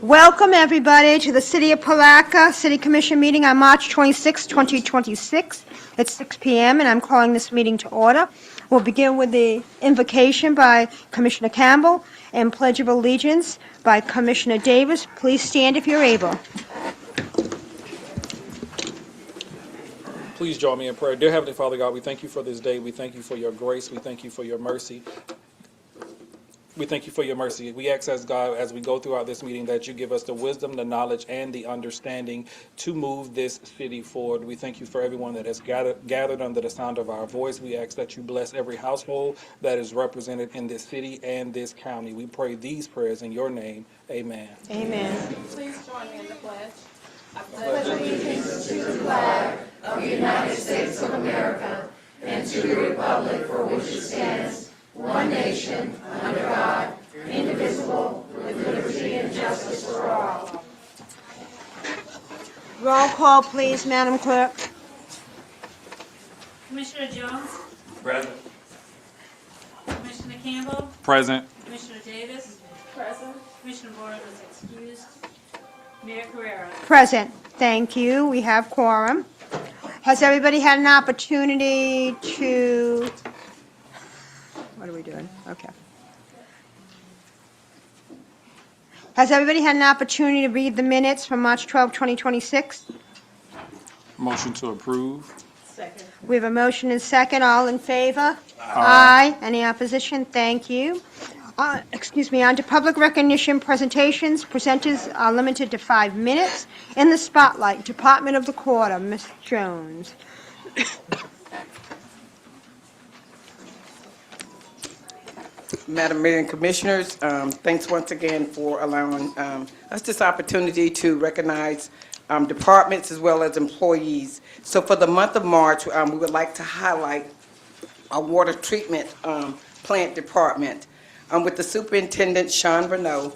Welcome, everybody, to the City of Palatka City Commission meeting on March 26, 2026. It's 6 p.m., and I'm calling this meeting to order. We'll begin with the invocation by Commissioner Campbell and Pledge of Allegiance by Commissioner Davis. Please stand if you're able. Please join me in prayer. Dear Heavenly Father God, we thank you for this day. We thank you for your grace. We thank you for your mercy. We thank you for your mercy. We ask, as God, as we go throughout this meeting, that you give us the wisdom, the knowledge, and the understanding to move this city forward. We thank you for everyone that has gathered under the sound of our voice. We ask that you bless every household that is represented in this city and this county. We pray these prayers in your name. Amen. Amen. Please join me in the pledge. I pledge allegiance to the flag of the United States of America and to the republic for which it stands, one nation, under God, indivisible, with liberty and justice for all. Roll call, please, Madam Clerk. Commissioner Jones? Present. Commissioner Campbell? Present. Commissioner Davis? Present. Commissioner Board is excused. Mayor Carrera? Present. Thank you. We have quorum. Has everybody had an opportunity to... What are we doing? Okay. Has everybody had an opportunity to read the minutes from March 12, 2026? Motion to approve. Second. We have a motion and second. All in favor? Aye. Any opposition? Thank you. On to public recognition presentations. Presenters are limited to 5 minutes. In the spotlight, Department of the Quarter, Ms. Jones. Madam Mayor and Commissioners, thanks once again for allowing us this opportunity to recognize departments as well as employees. So for the month of March, we would like to highlight our water treatment plant department. With the Superintendent, Sean Renaud,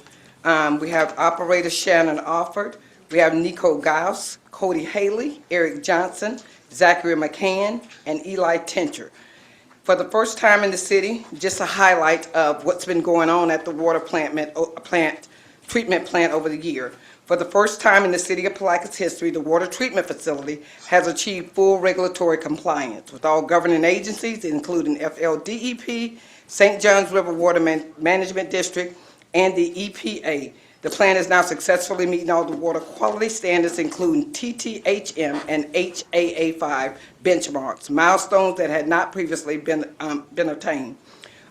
we have Operator Shannon Offord, we have Nico Gauss, Cody Haley, Eric Johnson, Zachary McCann, and Eli Tincher. For the first time in the city, just a highlight of what's been going on at the water treatment plant over the year. For the first time in the city of Palatka's history, the water treatment facility has achieved full regulatory compliance with all governing agencies, including FLDEP, St. Johns River Water Management District, and the EPA. The plant is now successfully meeting all the water quality standards, including TTHM and HAA5 benchmarks, milestones that had not previously been attained.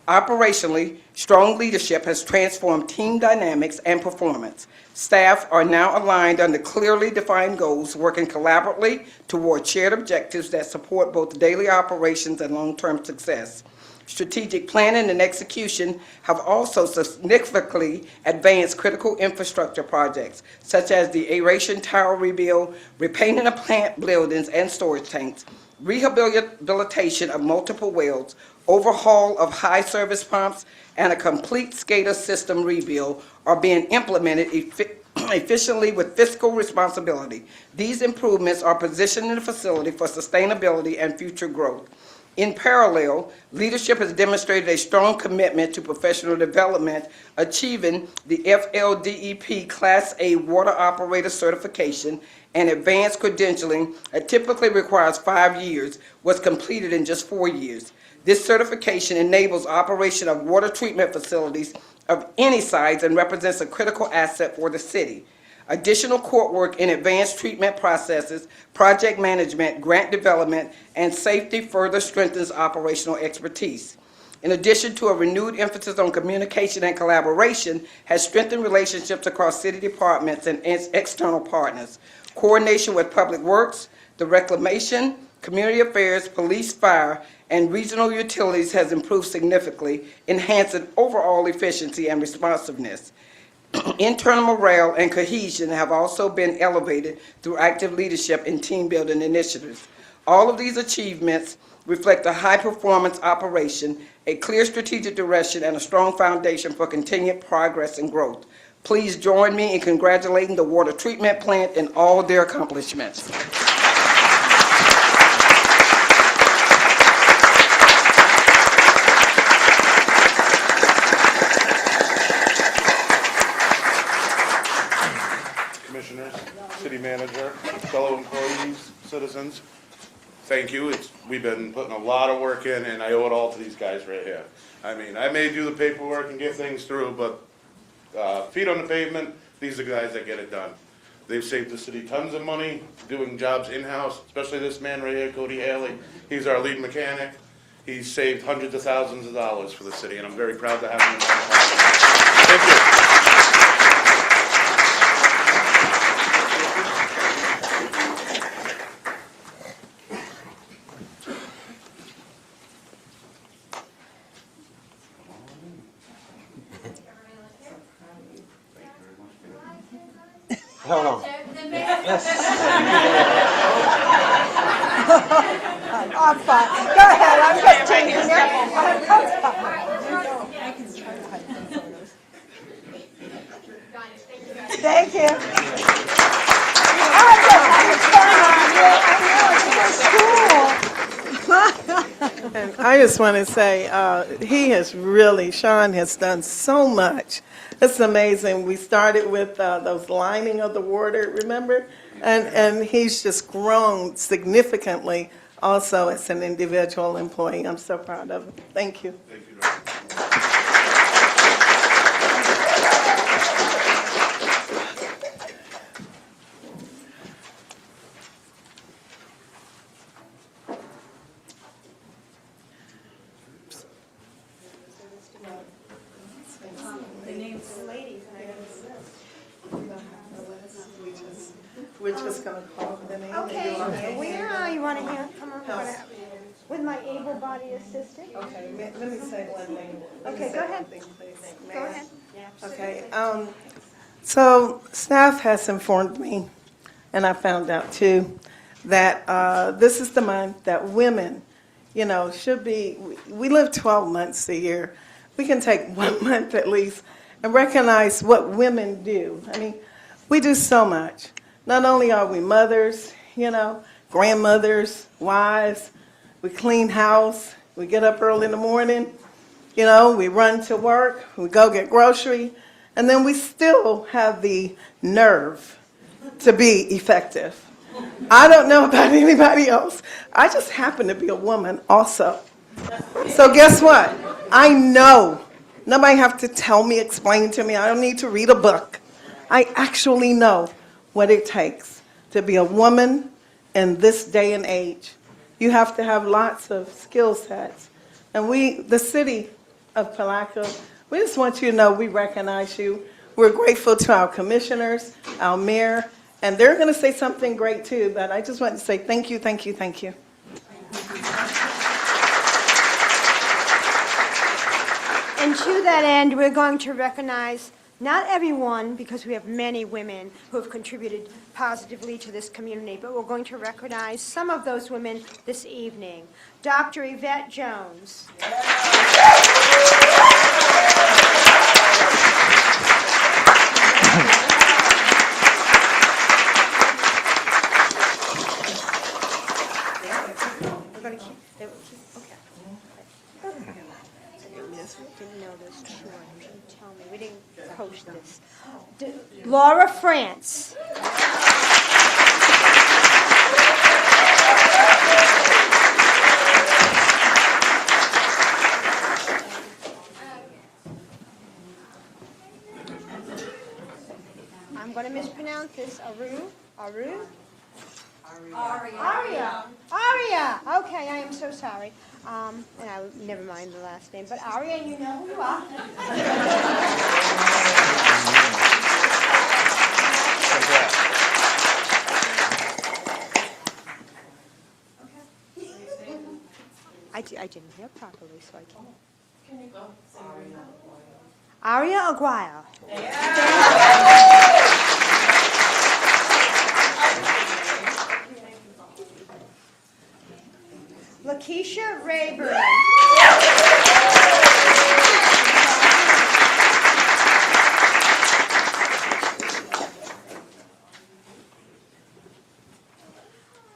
Operationally, strong leadership has transformed team dynamics and performance. Staff are now aligned under clearly defined goals, working collaboratively toward shared objectives that support both daily operations and long-term success. Strategic planning and execution have also significantly advanced critical infrastructure projects, such as the aeration tower rebuild, repainting of plant buildings and storage tanks, rehabilitation of multiple wells, overhaul of high service pumps, and a complete SCADA system rebuild are being implemented efficiently with fiscal responsibility. These improvements are positioning the facility for sustainability and future growth. In parallel, leadership has demonstrated a strong commitment to professional development, achieving the FLDEP Class A Water Operator Certification and advanced credentialing that typically requires 5 years, was completed in just 4 years. This certification enables operation of water treatment facilities of any size and represents a critical asset for the city. Additional court work in advanced treatment processes, project management, grant development, and safety further strengthens operational expertise. In addition to a renewed emphasis on communication and collaboration, has strengthened relationships across city departments and external partners. Coordination with Public Works, the Reclamation, Community Affairs, Police, Fire, and regional utilities has improved significantly, enhancing overall efficiency and responsiveness. Internal morale and cohesion have also been elevated through active leadership and team building initiatives. All of these achievements reflect a high-performance operation, a clear strategic direction, and a strong foundation for continued progress and growth. Please join me in congratulating the water treatment plant and all their accomplishments. citizens, thank you. We've been putting a lot of work in, and I owe it all to these guys right here. I mean, I may do the paperwork and get things through, but feet on the pavement, these are the guys that get it done. They've saved the city tons of money doing jobs in-house, especially this man right here, Cody Haley. He's our lead mechanic. He's saved hundreds of thousands of dollars for the city, and I'm very proud to have him. Thank you. I'm fine. Go ahead, I'm just teasing you. Thank you. I'm just having fun on you. I know, it's so cool. And I just want to say, Sean has done so much. It's amazing. We started with those lining of the water, remember? And he's just grown significantly also as an individual employee. I'm so proud of him. Thank you. Thank you very much. We're just going to call the name. Okay, where are you? Want to hear? Come on, with my able-bodied assistant. Okay, let me say one thing. Okay, go ahead. Please. Go ahead. Okay, so staff has informed me, and I found out too, that this is the month that women, should be, we live 12 months a year. We can take 1 month at least and recognize what women do. I mean, we do so much. Not only are we mothers, grandmothers, wives, we clean house, we get up early in the morning, we run to work, we go get grocery, and then we still have the nerve to be effective. I don't know about anybody else. I just happen to be a woman also. So guess what? I know. Nobody have to tell me, explain to me. I don't need to read a book. I actually know what it takes to be a woman in this day and age. You have to have lots of skill sets. And the city of Palatka, we just want you to know we recognize you. We're grateful to our commissioners, our mayor, and they're going to say something great too, but I just want to say thank you, thank you, thank you. And to that end, we're going to recognize not everyone, because we have many women who have contributed positively to this community, but we're going to recognize some of those women this evening. Dr. Yvette Jones. We're going to keep, okay. Didn't know those two. You didn't tell me. We didn't post this. Laura France. I'm going to mispronounce this. Aria. Aria. Okay, I am so sorry. And I never mind the last name, but Aria, you know who you are. I didn't hear properly, so I can't. Can you go? Aria Aguirre. Lakeisha Rayburn.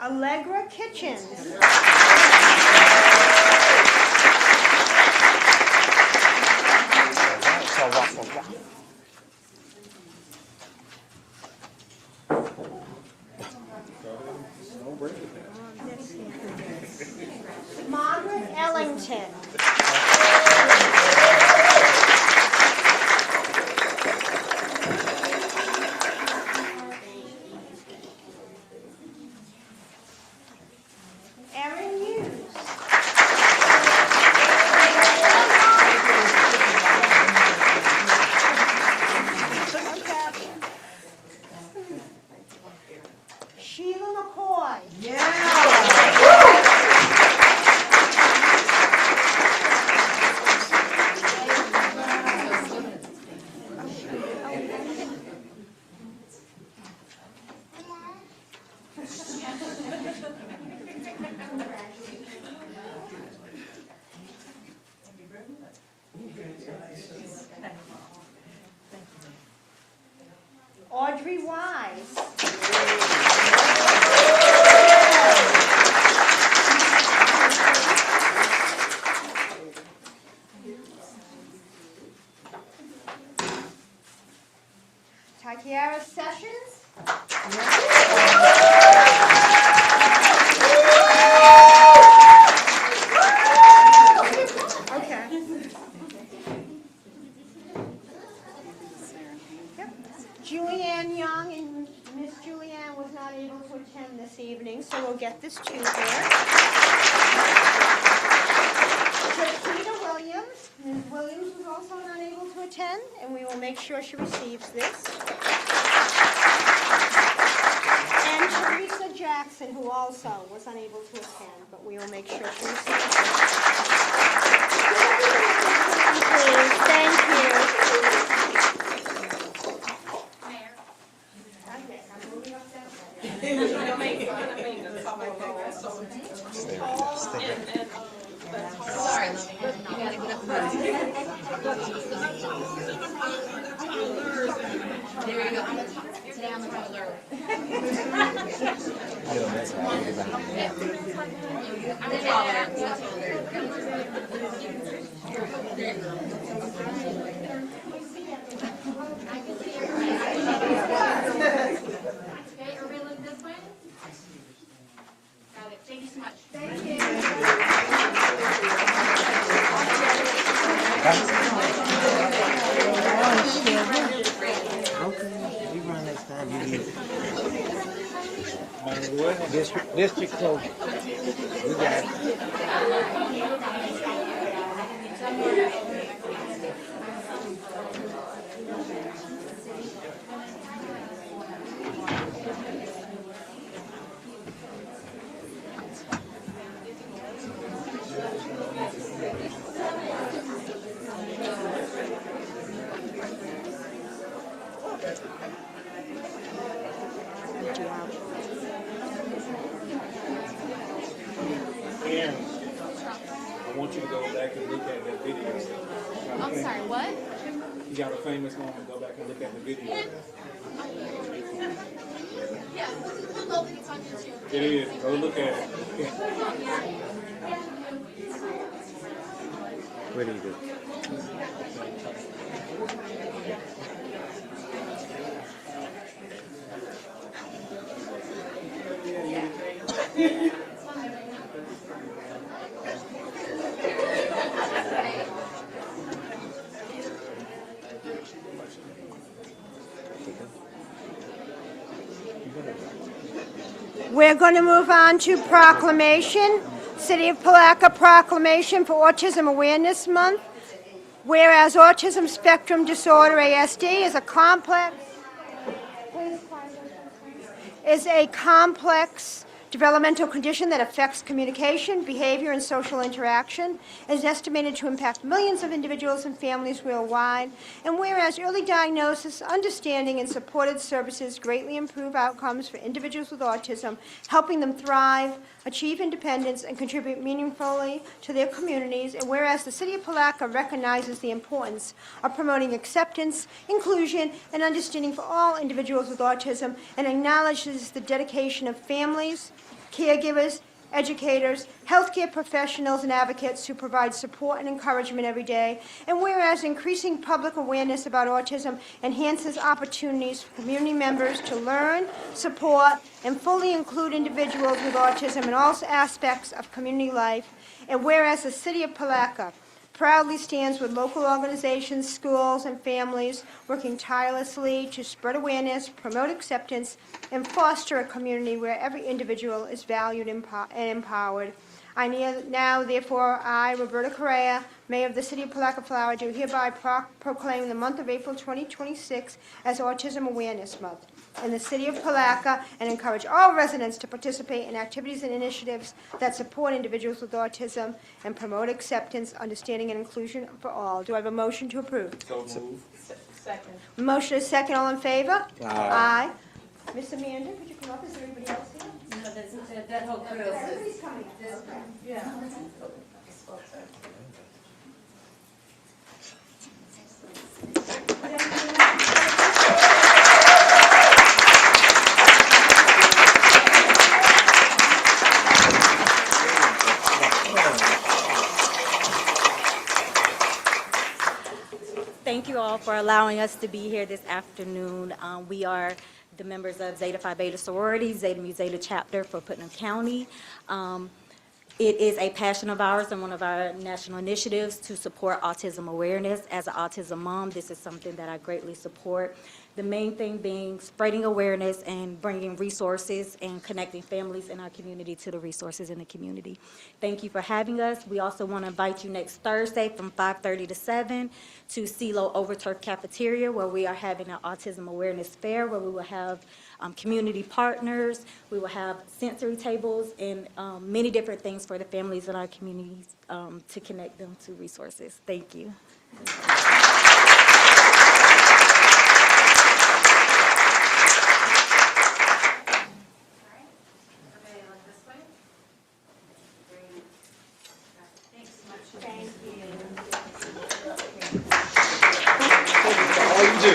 Allegra Kitchens. Don't break it. Ellington. Erin Hughes. Sheila McCoy. Audrey Wise. Takiara Sessions. Okay. Yep. Julianne Young, and Miss Julianne was not able to attend this evening, so we'll get this to her. Jacquita Williams. Ms. Williams was also not able to attend, and we will make sure she receives this. And Teresa Jackson, who also was unable to attend, but we will make sure she receives this. Please, thank you. Okay, I'm moving up that way. Okay, are we looking this way? Got it, thank you so much. Thank you. District close. We got it. Aaron, I want you to go back and look at that video. I'm sorry, what? You got a famous moment, go back and look at the video. Yeah, what level are you talking to? It is, go look at it. What do you do? We're going to move on to proclamation, City of Palatka proclamation for Autism Awareness Month. Whereas autism spectrum disorder, ASD, is a complex developmental condition that affects communication, behavior, and social interaction. It is estimated to impact millions of individuals and families worldwide. And whereas early diagnosis, understanding, and supported services greatly improve outcomes for individuals with autism, helping them thrive, achieve independence, and contribute meaningfully to their communities. And whereas the City of Palatka recognizes the importance of promoting acceptance, inclusion, and understanding for all individuals with autism, and acknowledges the dedication of families, caregivers, educators, healthcare professionals, and advocates who provide support and encouragement every day. And whereas increasing public awareness about autism enhances opportunities for community members to learn, support, and fully include individuals with autism in all aspects of community life. And whereas the City of Palatka proudly stands with local organizations, schools, and families working tirelessly to spread awareness, promote acceptance, and foster a community where every individual is valued and empowered. Therefore, I, Roberta Correa, Mayor of the City of Palatka, Florida, do hereby proclaim the month of April 2026 as Autism Awareness Month in the City of Palatka and encourage all residents to participate in activities and initiatives that support individuals with autism and promote acceptance, understanding, and inclusion for all. Do I have a motion to approve? So move. Second. Motion is second. All in favor? Aye. Miss Amanda, could you come up? Is everybody else here? No, that whole crew. Everybody's coming. Thank you all for allowing us to be here this afternoon. We are the members of Zeta Phi Beta sorority, Zeta Mu Zeta chapter for Putnam County. It is a passion of ours and one of our national initiatives to support autism awareness. As an autism mom, this is something that I greatly support. The main thing being spreading awareness and bringing resources and connecting families in our community to the resources in the community. Thank you for having us. We also want to invite you next Thursday from 5:30 to 7 to CeeLo Overturf Cafeteria, where we are having an autism awareness fair, where we will have community partners, we will have sensory tables, and many different things for the families in our communities to connect them to resources. Thank you. All you do.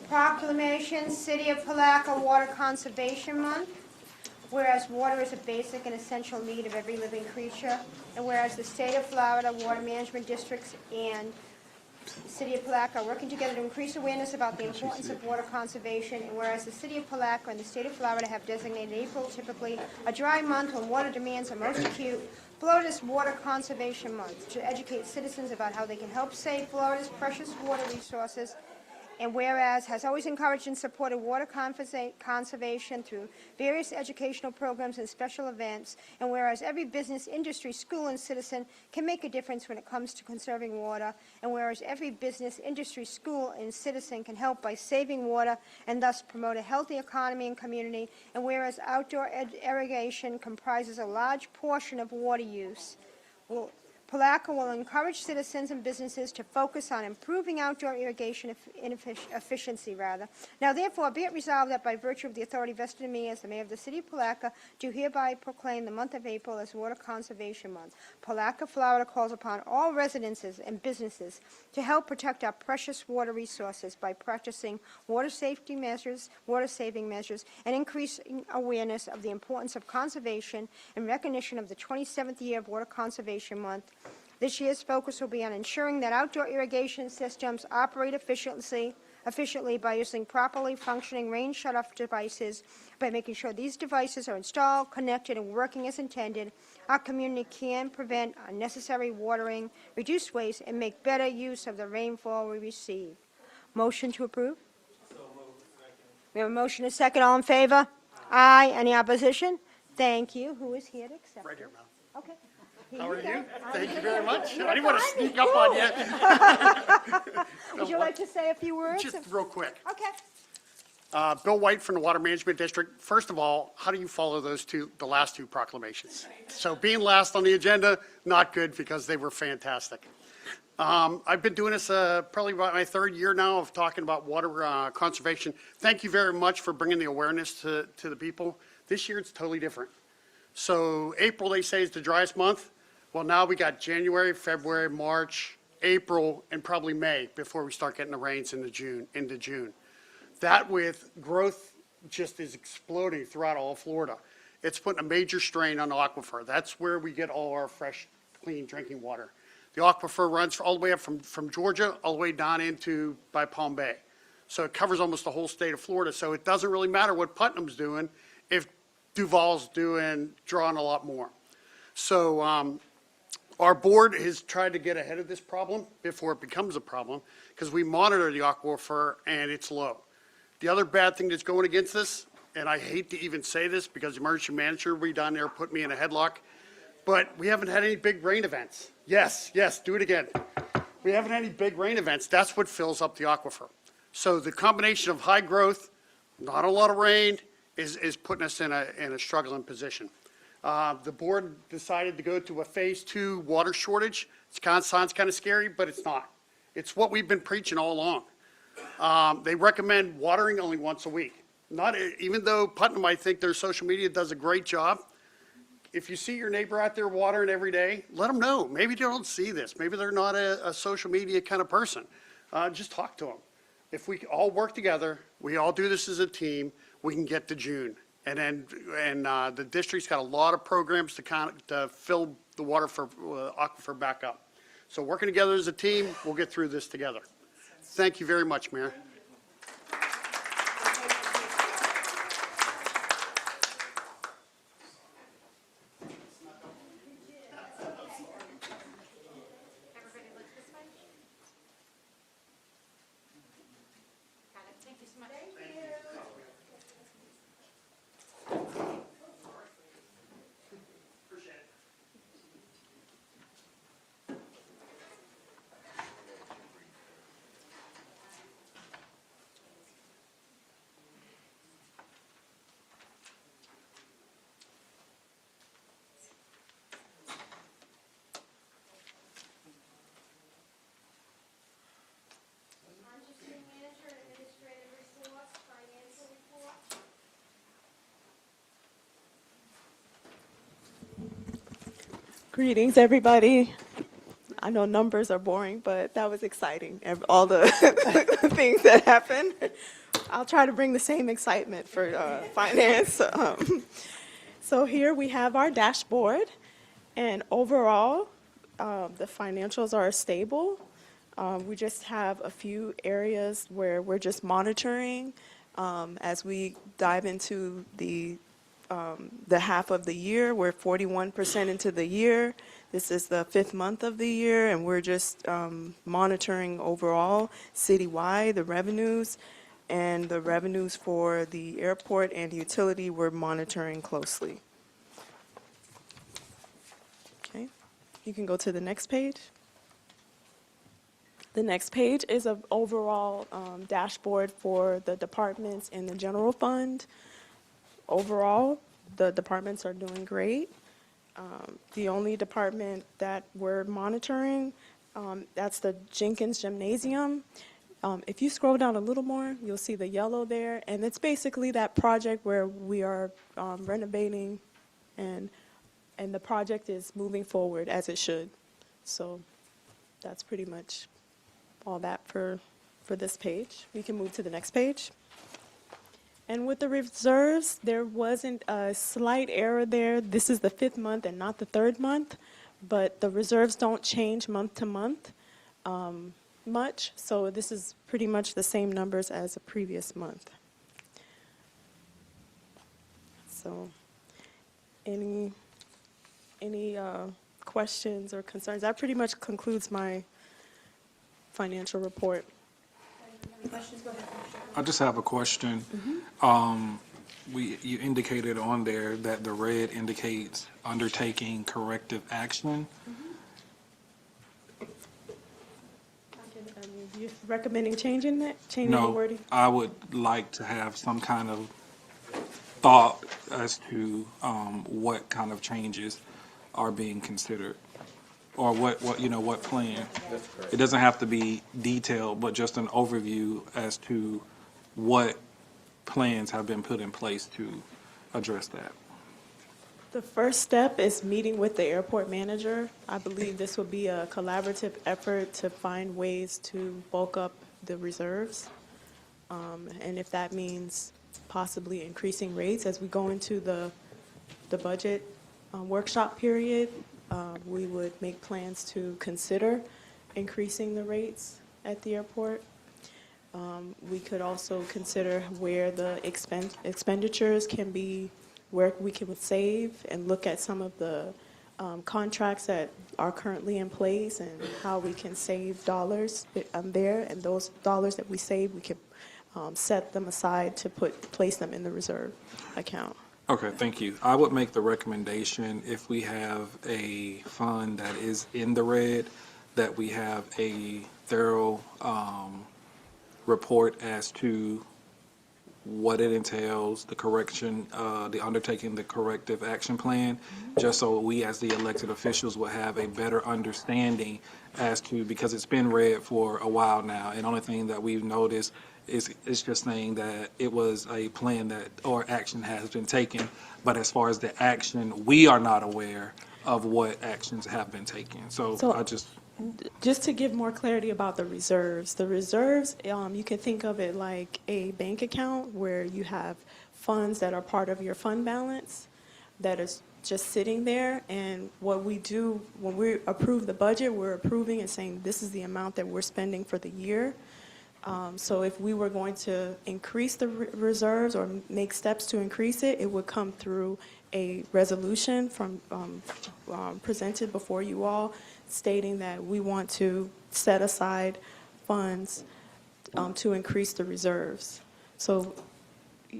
Proclamation, City of Palatka Water Conservation Month. Whereas water is a basic and essential need of every living creature, and whereas the State of Florida Water Management Districts and the City of Palatka are working together to increase awareness about the importance of water conservation, and whereas the City of Palatka and the State of Florida have designated April, typically a dry month when water demands are most acute, Florida's Water Conservation Month to educate citizens about how they can help save Florida's precious water resources. And whereas has always encouraged and supported water conservation through various educational programs and special events, and whereas every business, industry, school, and citizen can make a difference when it comes to conserving water, and whereas every business, industry, school, and citizen can help by saving water and thus promote a healthy economy and community, and whereas outdoor irrigation comprises a large portion of water use, Palatka will encourage citizens and businesses to focus on improving outdoor irrigation efficiency. Now, therefore, be it resolved that by virtue of the authority vested in me as the Mayor of the City of Palatka, do hereby proclaim the month of April as Water Conservation Month. Palatka, Florida calls upon all residences and businesses to help protect our precious water resources by practicing water saving measures, and increasing awareness of the importance of conservation and recognition of the 27th year of Water Conservation Month. This year's focus will be on ensuring that outdoor irrigation systems operate efficiently by using properly functioning rain shutoff devices. By making sure these devices are installed, connected, and working as intended, our community can prevent unnecessary watering, reduce waste, and make better use of the rainfall we receive. Motion to approve? We have a motion and a second. All in favor? Aye. Any opposition? Thank you. Who is here to accept? Right here, ma'am. Okay. How are you? go. Thank you very much. I didn't want to sneak up on you. Would you like to say a few words? Just real quick. Okay. Bill White from the Water Management District. First of all, how do you follow the last two proclamations? So being last on the agenda, not good because they were fantastic. I've been doing this probably about my third year now of talking about water conservation. Thank you very much for bringing the awareness to the people. This year it's totally different. So April, they say, is the driest month. Well, now we got January, February, March, April, and probably May before we start getting the rains into June. That with growth just is exploding throughout all of Florida. It's putting a major strain on the aquifer. That's where we get all our fresh, clean drinking water. The aquifer runs all the way up from Georgia, all the way down into by Palm Bay. So it covers almost the whole state of Florida. So it doesn't really matter what Putnam's doing if Duval's drawing a lot more. So our board has tried to get ahead of this problem before it becomes a problem because we monitor the aquifer and it's low. The other bad thing that's going against this, and I hate to even say this because the emergency manager will be down there put me in a headlock, but we haven't had any big rain events. Yes, do it again. We haven't had any big rain events. That's what fills up the aquifer. So the combination of high growth, not a lot of rain, is putting us in a struggling position. The board decided to go to a phase 2 water shortage. Sounds kind of scary, but it's not. It's what we've been preaching all along. They recommend watering only once a week. Even though Putnam, I think their social media does a great job. If you see your neighbor out there watering every day, let them know. Maybe they don't see this. Maybe they're not a social media kind of person. Just talk to them. If we all work together, we all do this as a team, we can get to June. And the district's got a lot of programs to fill the aquifer back up. So working together as a team, we'll get through this together. Thank you very much, Mayor. Greetings, everybody. I know numbers are boring, but that was exciting. All the things that happened. I'll try to bring the same excitement for finance. So here we have our dashboard, and overall, the financials are stable. We just have a few areas where we're just monitoring as we dive into the half of the year. We're 41% into the year. This is the 5th month of the year, and we're just monitoring overall citywide the revenues, and the revenues for the airport and utility we're monitoring closely. Okay, you can go to the next page. The next page is an overall dashboard for the departments in the general fund. Overall, the departments are doing great. The only department that we're monitoring, that's the Jenkins Gymnasium. If you scroll down a little more, you'll see the yellow there, and it's basically that project where we are renovating, and the project is moving forward as it should. So that's pretty much all that for this page. We can move to the next page. And with the reserves, there wasn't a slight error there. This is the 5th month and not the 3rd month, but the reserves don't change month to month much, so this is pretty much the same numbers as the previous month. So any questions or concerns? That pretty much concludes my financial report. I just have a question. You indicated on there that the red indicates undertaking corrective action. You recommending changing that, changing the No, wording? I would like to have some kind of thought as to what kind of changes are being considered, or what plan. It doesn't have to be detailed, but just an overview as to what plans have been put in place to address that. The first step is meeting with the airport manager. I believe this will be a collaborative effort to find ways to bulk up the reserves. And if that means possibly increasing rates as we go into the budget workshop period, we would make plans to consider increasing the rates at the airport. We could also consider where the expenditures can be, where we can save, and look at some of the contracts that are currently in place and how we can save dollars there, and those dollars that we save, we can set them aside to place them in the reserve account. Okay, thank you. I would make the recommendation, if we have a fund that is in the red, that we have a thorough report as to what it entails, the correction, the undertaking the corrective action plan, just so we as the elected officials will have a better understanding as to, because it's been red for a while now, and the only thing that we've noticed is it's just saying that it was a plan that, or action has been taken, but as far as the action, we are not aware of what actions have been taken. So I Just to give more clarity about the reserves, you can think of it like a bank account where you have funds that are part of your fund balance that is just sitting there. And what we do when we approve the budget, we're approving and saying this is the amount that we're spending for the year. So if we were going to increase the reserves or make steps to increase it, it would come through a resolution from presented before you all, stating that we want to set aside funds to increase the reserves. So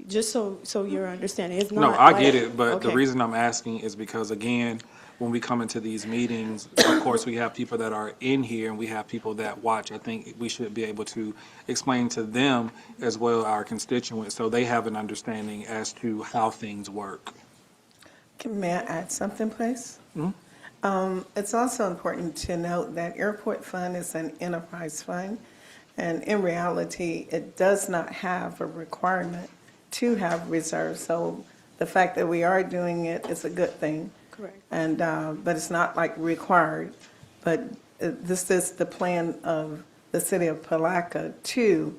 just so you're understanding, it's not. No, I like- get it, but the Okay. reason I'm asking is because, again, when we come into these meetings, of course, we have people that are in here and we have people that watch. I think we should be able to explain to them as well, our constituents, so they have an understanding as to how things work. May I add something, please? It's also important to note that airport fund is an enterprise fund, and in reality, it does not have a requirement to have reserves. So the fact that we are doing it is a good thing. Correct. And, but it's not like required, but this is the plan of the city of Palatka to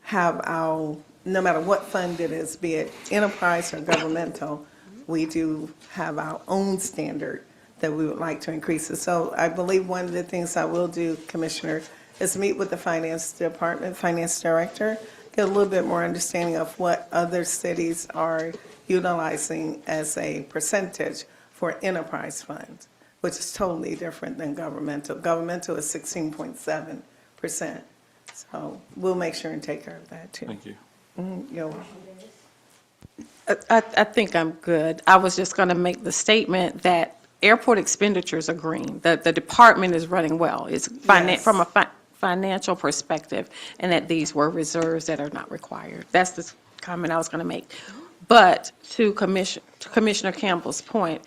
have our, no matter what fund it is, be it enterprise or governmental, we do have our own standard that we would like to increase it. So I believe one of the things I will do, Commissioner, is meet with the finance department, finance director, get a little bit more understanding of what other cities are utilizing as a percentage for enterprise funds, which is totally different than governmental. Governmental is 16.7%. So we'll make sure and take care of that too. Thank you. You're welcome. I think I'm good. I was just going to make the statement that airport expenditures are green. The department is running well. It's Yes. from a financial perspective, and that these were reserves that are not required. That's the comment I was going to make. But to Commissioner Campbell's point,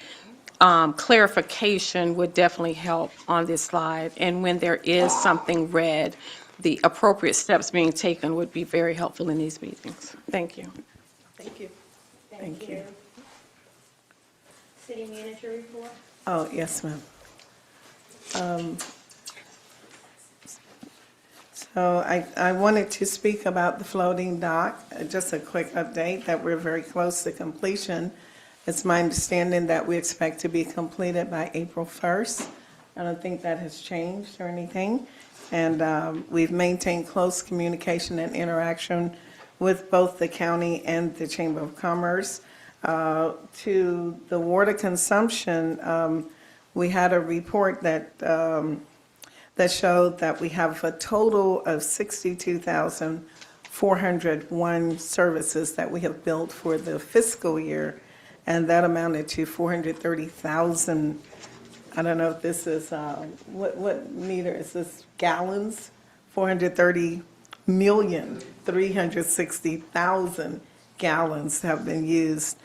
clarification would definitely help on this slide. And when there is something red, the appropriate steps being taken would be very helpful in these meetings. Thank you. Thank you. Thank you. City manager report? Oh, yes, ma'am. So I wanted to speak about the floating dock. Just a quick update that we're very close to completion. It's my understanding that we expect to be completed by April 1st. I don't think that has changed or anything. And we've maintained close communication and interaction with both the county and the Chamber of Commerce. To the water consumption, we had a report that showed that we have a total of 62,401 services that we have billed for the fiscal year, and that amounted to 430,000. I don't know if this is, what meter is this, gallons? 430,360,000 gallons have been used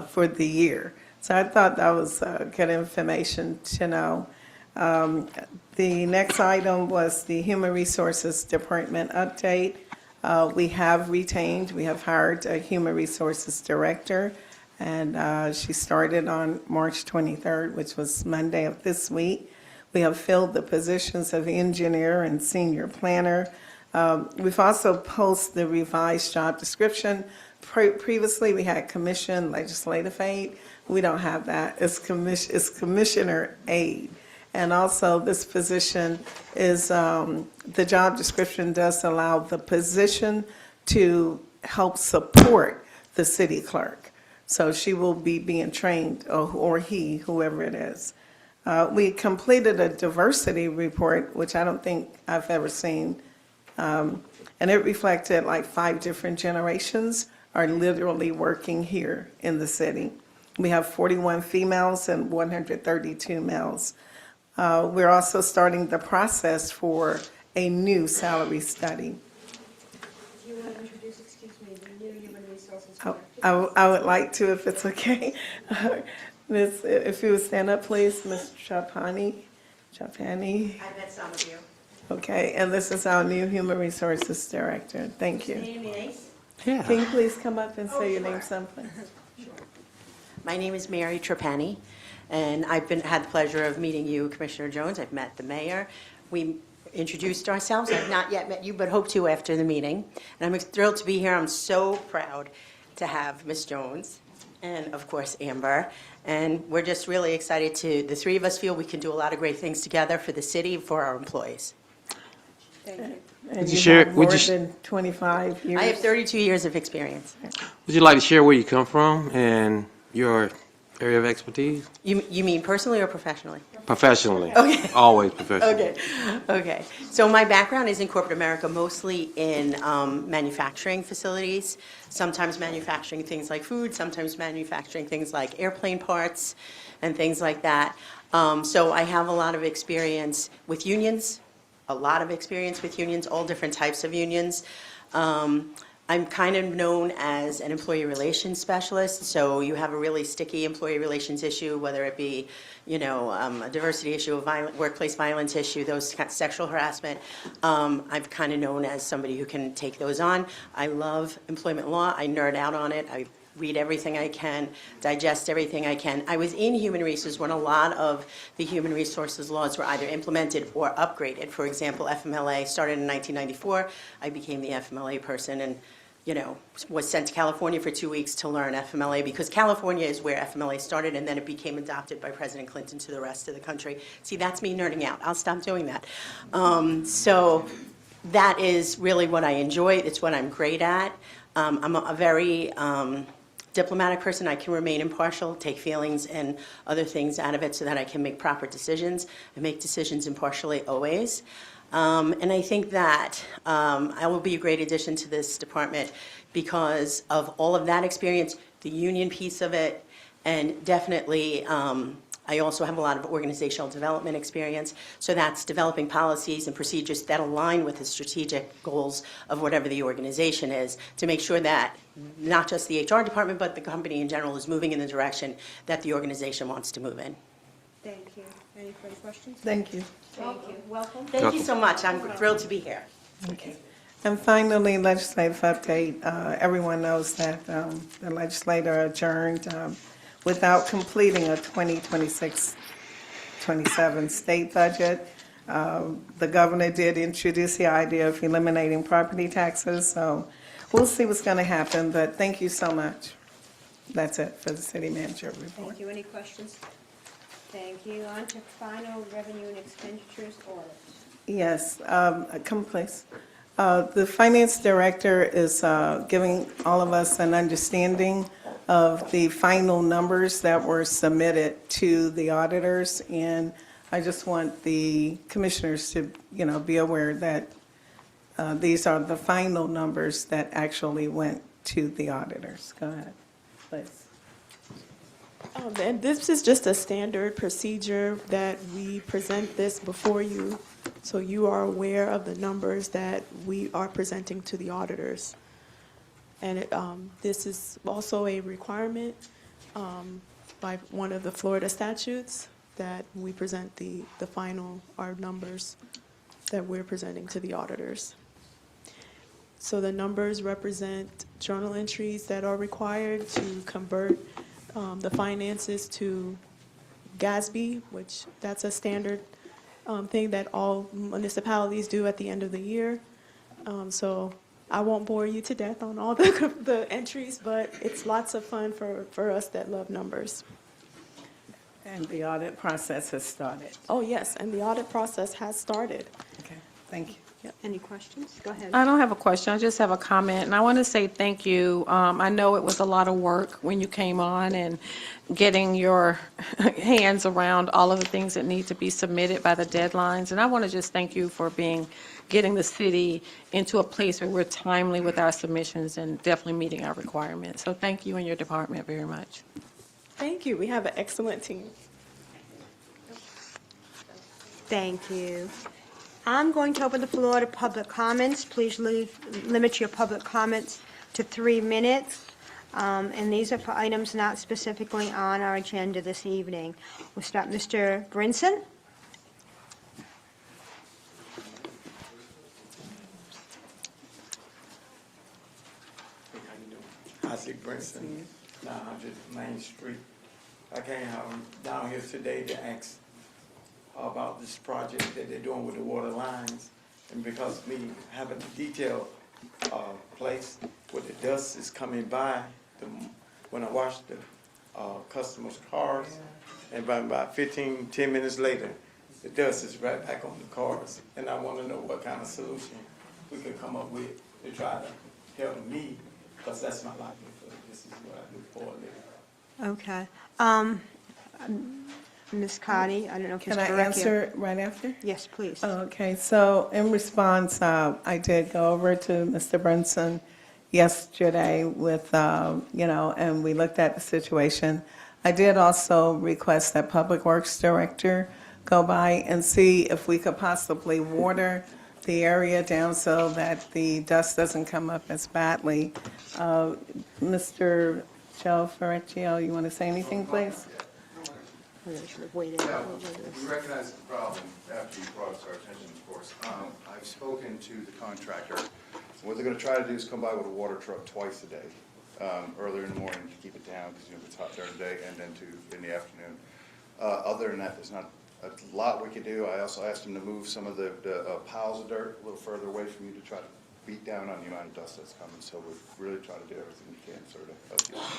for the year. So I thought that was good information to know. The next item was the Human Resources Department update. We have hired a Human Resources Director, And she started on March 23rd, which was Monday of this week. We have filled the positions of engineer and senior planner. We've also posted the revised job description. Previously, we had commission legislative aide. We don't have that. It's commissioner aide. And also, this position is, the job description does allow the position to help support the city clerk. So she will be being trained, or he, whoever it is. We completed a diversity report, which I don't think I've ever seen. And it reflected like 5 different generations are literally working here in the city. We have 41 females and 132 males. We're also starting the process for a new salary study. Do you want to introduce, excuse me, the new human resources I would like to, if it's okay. If you would stand up, please, Ms. Chapani. I met some of you. Okay, and this is our new Human Resources Director. Thank you. Yeah. Can you please come up and say your name someplace? My name is Mary Trapani, and I've had the pleasure of meeting you, Commissioner Jones. I've met the mayor. We introduced ourselves. I've not yet met you, but hope to after the meeting. And I'm thrilled to be here. I'm so proud to have Ms. Jones and, of course, Amber. And we're just really excited the 3 of us feel we can do a lot of great things together for the city, for our employees. Thank you. And you you share- have would more you sh- than 25 years? I have 32 years of experience. Would you like to share where you come from and your area of expertise? You mean personally or professionally? Professionally. Okay. Always professionally. Okay. So my background is in corporate America, mostly in manufacturing facilities, sometimes manufacturing things like food, sometimes manufacturing things like airplane parts and things like that. So I have a lot of experience with unions, all different types of unions. I'm kind of known as an employee relations specialist, so you have a really sticky employee relations issue, whether it be, a diversity issue, a workplace violence issue, those kind of sexual harassment. I'm kind of known as somebody who can take those on. I love employment law. I nerd out on it. I read everything I can, digest everything I can. I was in human resources when a lot of the human resources laws were either implemented or upgraded. For example, FMLA started in 1994. I became the FMLA person and, was sent to California for 2 weeks to learn FMLA because California is where FMLA started and then it became adopted by President Clinton to the rest of the country. See, that's me nerding out. I'll stop doing that. So that is really what I enjoy. It's what I'm great at. I'm a very diplomatic person. I can remain impartial, take feelings and other things out of it so that I can make proper decisions and make decisions impartially always. And I think that I will be a great addition to this department because of all of that experience, the union piece of it, and definitely I also have a lot of organizational development experience. So that's developing policies and procedures that align with the strategic goals of whatever the organization is to make sure that not just the HR department, but the company in general is moving in the direction that the organization wants to move in. Thank you. Any further questions? Thank you. Thank you. Welcome. Thank you so much. I'm thrilled to be here. Okay. And finally, legislative update. Everyone knows that the legislature adjourned without completing a 2026-27 state budget. The governor did introduce the idea of eliminating property taxes, so we'll see what's going to happen, but thank you so much. That's it for the city manager report. Thank you. Any questions? Thank you. On to final revenue and expenditures audits. Yes, come please. The finance director is giving all of us an understanding of the final numbers that were submitted to the auditors, and I just want the commissioners to, be aware that these are the final numbers that actually went to the auditors. Go ahead, please. And this is just a standard procedure that we present this before you, so you are aware of the numbers that we are presenting to the auditors. And this is also a requirement by one of the Florida statutes that we present our numbers that we're presenting to the auditors. So the numbers represent journal entries that are required to convert the finances to GASB, which that's a standard thing that all municipalities do at the end of the year. So I won't bore you to death on all the entries, but it's lots of fun for us that love numbers. And the audit process has started. Oh, yes, and the audit process has started. Okay, thank you. Any questions? Go ahead. I don't have a question, I just have a comment, and I want to say thank you. I know it was a lot of work when you came on and getting your hands around all of the things that need to be submitted by the deadlines, and I want to just thank you for getting the city into a place where we're timely with our submissions and definitely meeting our requirements. So thank you and your department very much. Thank you. We have an excellent team. Thank you. I'm going to open the floor to public comments. Please limit your public comments to 3 minutes. And these are for items not specifically on our agenda this evening. We'll start, Mr. Brinson. Isaac Brinson, 900 Main Street. I came down here today to ask about this project that they're doing with the water lines. And because me having a detailed place where the dust is coming by, when I wash the customers' cars, and by about 10 minutes later, the dust is right back on the cars. And I want to know what kind of solution we could come up with to try to help me, because that's my livelihood. This is what I do for a living. Okay. Ms. Cotty, I don't know if Can Mr. I Vecchio- answer right after? Yes, please. Okay, so in response, I did go over to Mr. Brunson yesterday with, and we looked at the situation. I did also request that Public Works Director go by and see if we could possibly water the area down so that the dust doesn't come up as badly. Mr. Joe Ferricchio, you want to say anything, please? We should have waited. Yeah, we recognize the problem after you brought it to our attention, of course. I've spoken to the contractor. What they're gonna try to do is come by with a water truck twice a day, earlier in the morning to keep it down, because it's hot during the day, and then in the afternoon. Other than that, there's not a lot we can do. I also asked them to move some of the piles of dirt a little further away from you to try to beat down on the amount of dust that's coming. So we're really trying to do everything we can sort of help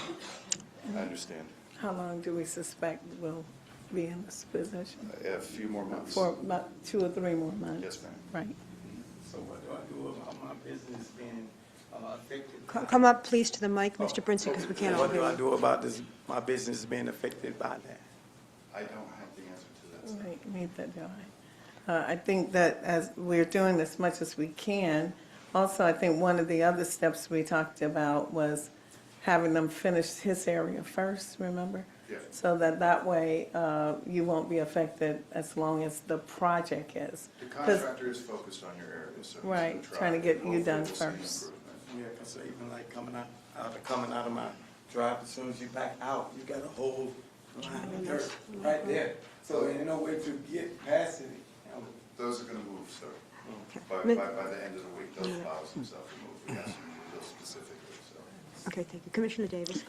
you. I understand. How long do we suspect we'll be in this position? A few more months. For about 2 or 3 more months? Yes, ma'am. Right. So what do I do about my business being affected? Come up, please, to the mic, Mr. Brinson, because we can't all What do hear I you. do about my business being affected by that? I don't have the answer to that. Right, neither do I. I think that as we're doing as much as we can, also, I think one of the other steps we talked about was having them finish his area first, remember? Yeah. So that way, you won't be affected as long as the project is. The 'Cause- contractor is focused on your area, so. he's gonna Right, try trying to get you hopefully done we'll see an first. improvement. Yeah, because even like coming out of my drive, as soon as you back out, you got a whole line of dirt right there. So ain't no way to get past it. Those are gonna move, sir. By Mi- the end of the week, those files themselves will move. We got some real specifically, so. Okay, thank you. Commissioner Davis.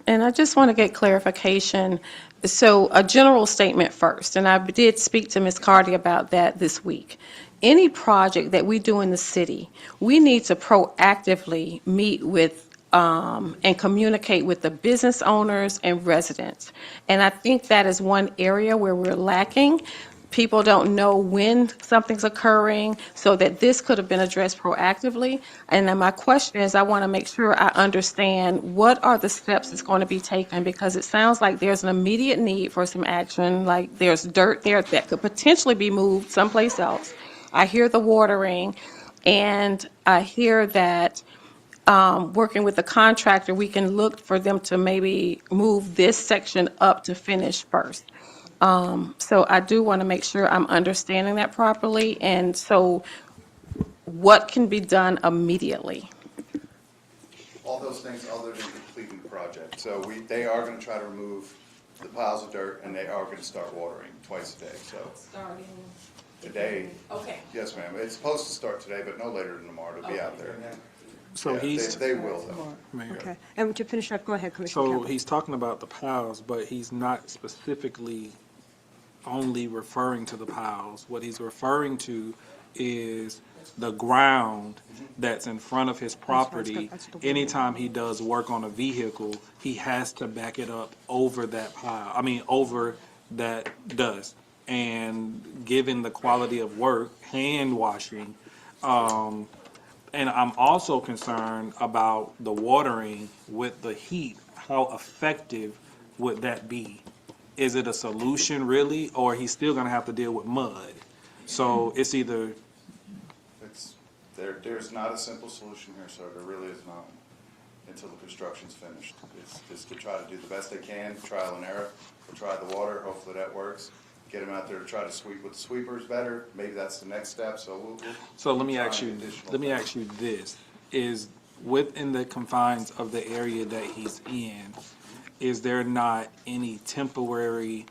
And I just want to get clarification. So a general statement first, and I did speak to Ms. Carty about that this week. Any project that we do in the city, we need to proactively meet with and communicate with the business owners and residents. And I think that is one area where we're lacking. People don't know when something's occurring, so that this could have been addressed proactively. And then my question is, I want to make sure I understand what are the steps that's going to be taken, because it sounds like there's an immediate need for some action, like there's dirt there that could potentially be moved someplace else. I hear the watering, and I hear that working with the contractor, we can look for them to maybe move this section up to finish first. So I do want to make sure I'm understanding that properly, and so what can be done immediately? All those things other than completing the project. So they are gonna try to remove the piles of dirt, and they are gonna start watering twice a day, so. Starting Today, Okay. yes, ma'am. It's supposed to start today, but no later than tomorrow. It'll be out there. So Yeah, he's, they will though. Mayor. Okay. And to finish up, go ahead, Commissioner So Campbell. he's talking about the piles, but he's not specifically only referring to the piles. What he's referring to is the ground that's in front of his property. that's the water. Anytime he does work on a vehicle, he has to back it up over that over that dust. And given the quality of work, hand washing, and I'm also concerned about the watering with the heat. How effective would that be? Is it a solution really, or he's still gonna have to deal with mud? So it's either, There's not a simple solution here, sir. There really is not, until the construction's finished. It's to try to do the best they can, trial and error. We'll try the water, hopefully that works. Get them out there to try to sweep with the sweepers better. Maybe that's the next step, so we'll so let me try ask you, additional let me things. ask you this. Is within the confines of the area that he's in, is there not any temporary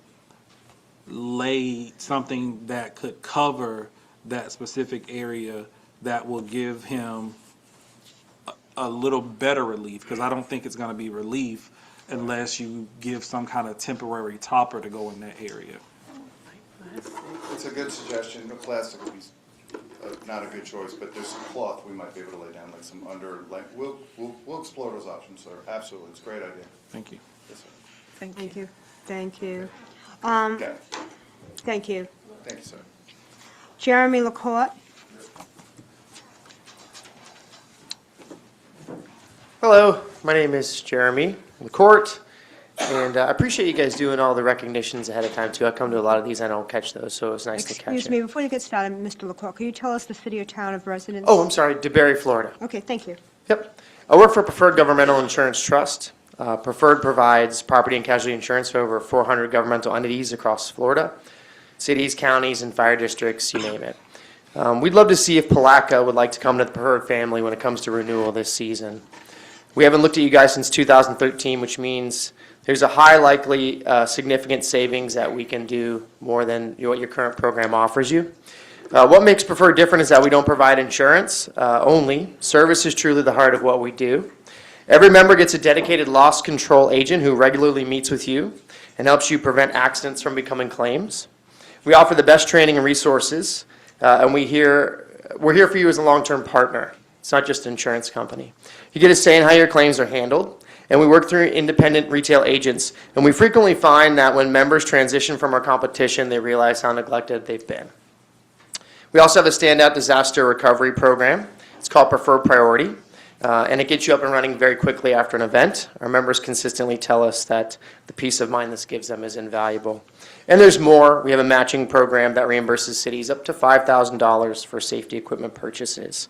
something that could cover that specific area that will give him a little better relief? Because I don't think it's gonna be relief unless you give some kind of temporary topper to go in that area. It's a good suggestion. The plastic would be not a good choice, but there's some cloth we might be able to lay down, like some we'll explore those options, sir. Absolutely. It's a great idea. Thank you. Yes, sir. Thank you. Thank you. Okay. Thank you. Thank you, sir. Jeremy LaCourte. Hello, my name is Jeremy LaCourte, and I appreciate you guys doing all the recognitions ahead of time, too. I come to a lot of these, I don't catch those, so it's nice to catch Excuse it. me, before you get started, Mr. LaCourte, can you tell us the city or town of residence? Oh, I'm sorry, DeBerry, Florida. Okay, thank you. Yep. I work for Preferred Governmental Insurance Trust. Preferred provides property and casualty insurance for over 400 governmental entities across Florida, cities, counties, and fire districts, you name it. We'd love to see if Palatka would like to come to the Preferred family when it comes to renewal this season. We haven't looked at you guys since 2013, which means there's a high likely significant savings that we can do more than what your current program offers you. What makes Preferred different is that we don't provide insurance only. Service is truly the heart of what we do. Every member gets a dedicated loss control agent who regularly meets with you and helps you prevent accidents from becoming claims. We offer the best training and resources, and we're here for you as a long-term partner. It's not just an insurance company. You get a say in how your claims are handled, and we work through independent retail agents, and we frequently find that when members transition from our competition, they realize how neglected they've been. We also have a standout disaster recovery program. It's called Preferred Priority, and it gets you up and running very quickly after an event. Our members consistently tell us that the peace of mind this gives them is invaluable. And there's more. We have a matching program that reimburses cities up to $5,000 for safety equipment purchases,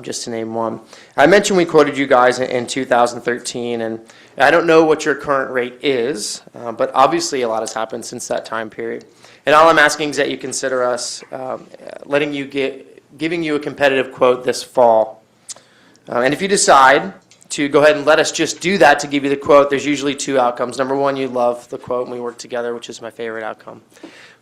just to name one. I mentioned we quoted you guys in 2013, and I don't know what your current rate is, but obviously a lot has happened since that time period. And all I'm asking is that you consider us giving you a competitive quote this fall. And if you decide to go ahead and let us just do that to give you the quote, there's usually two outcomes. Number one, you love the quote and we work together, which is my favorite outcome.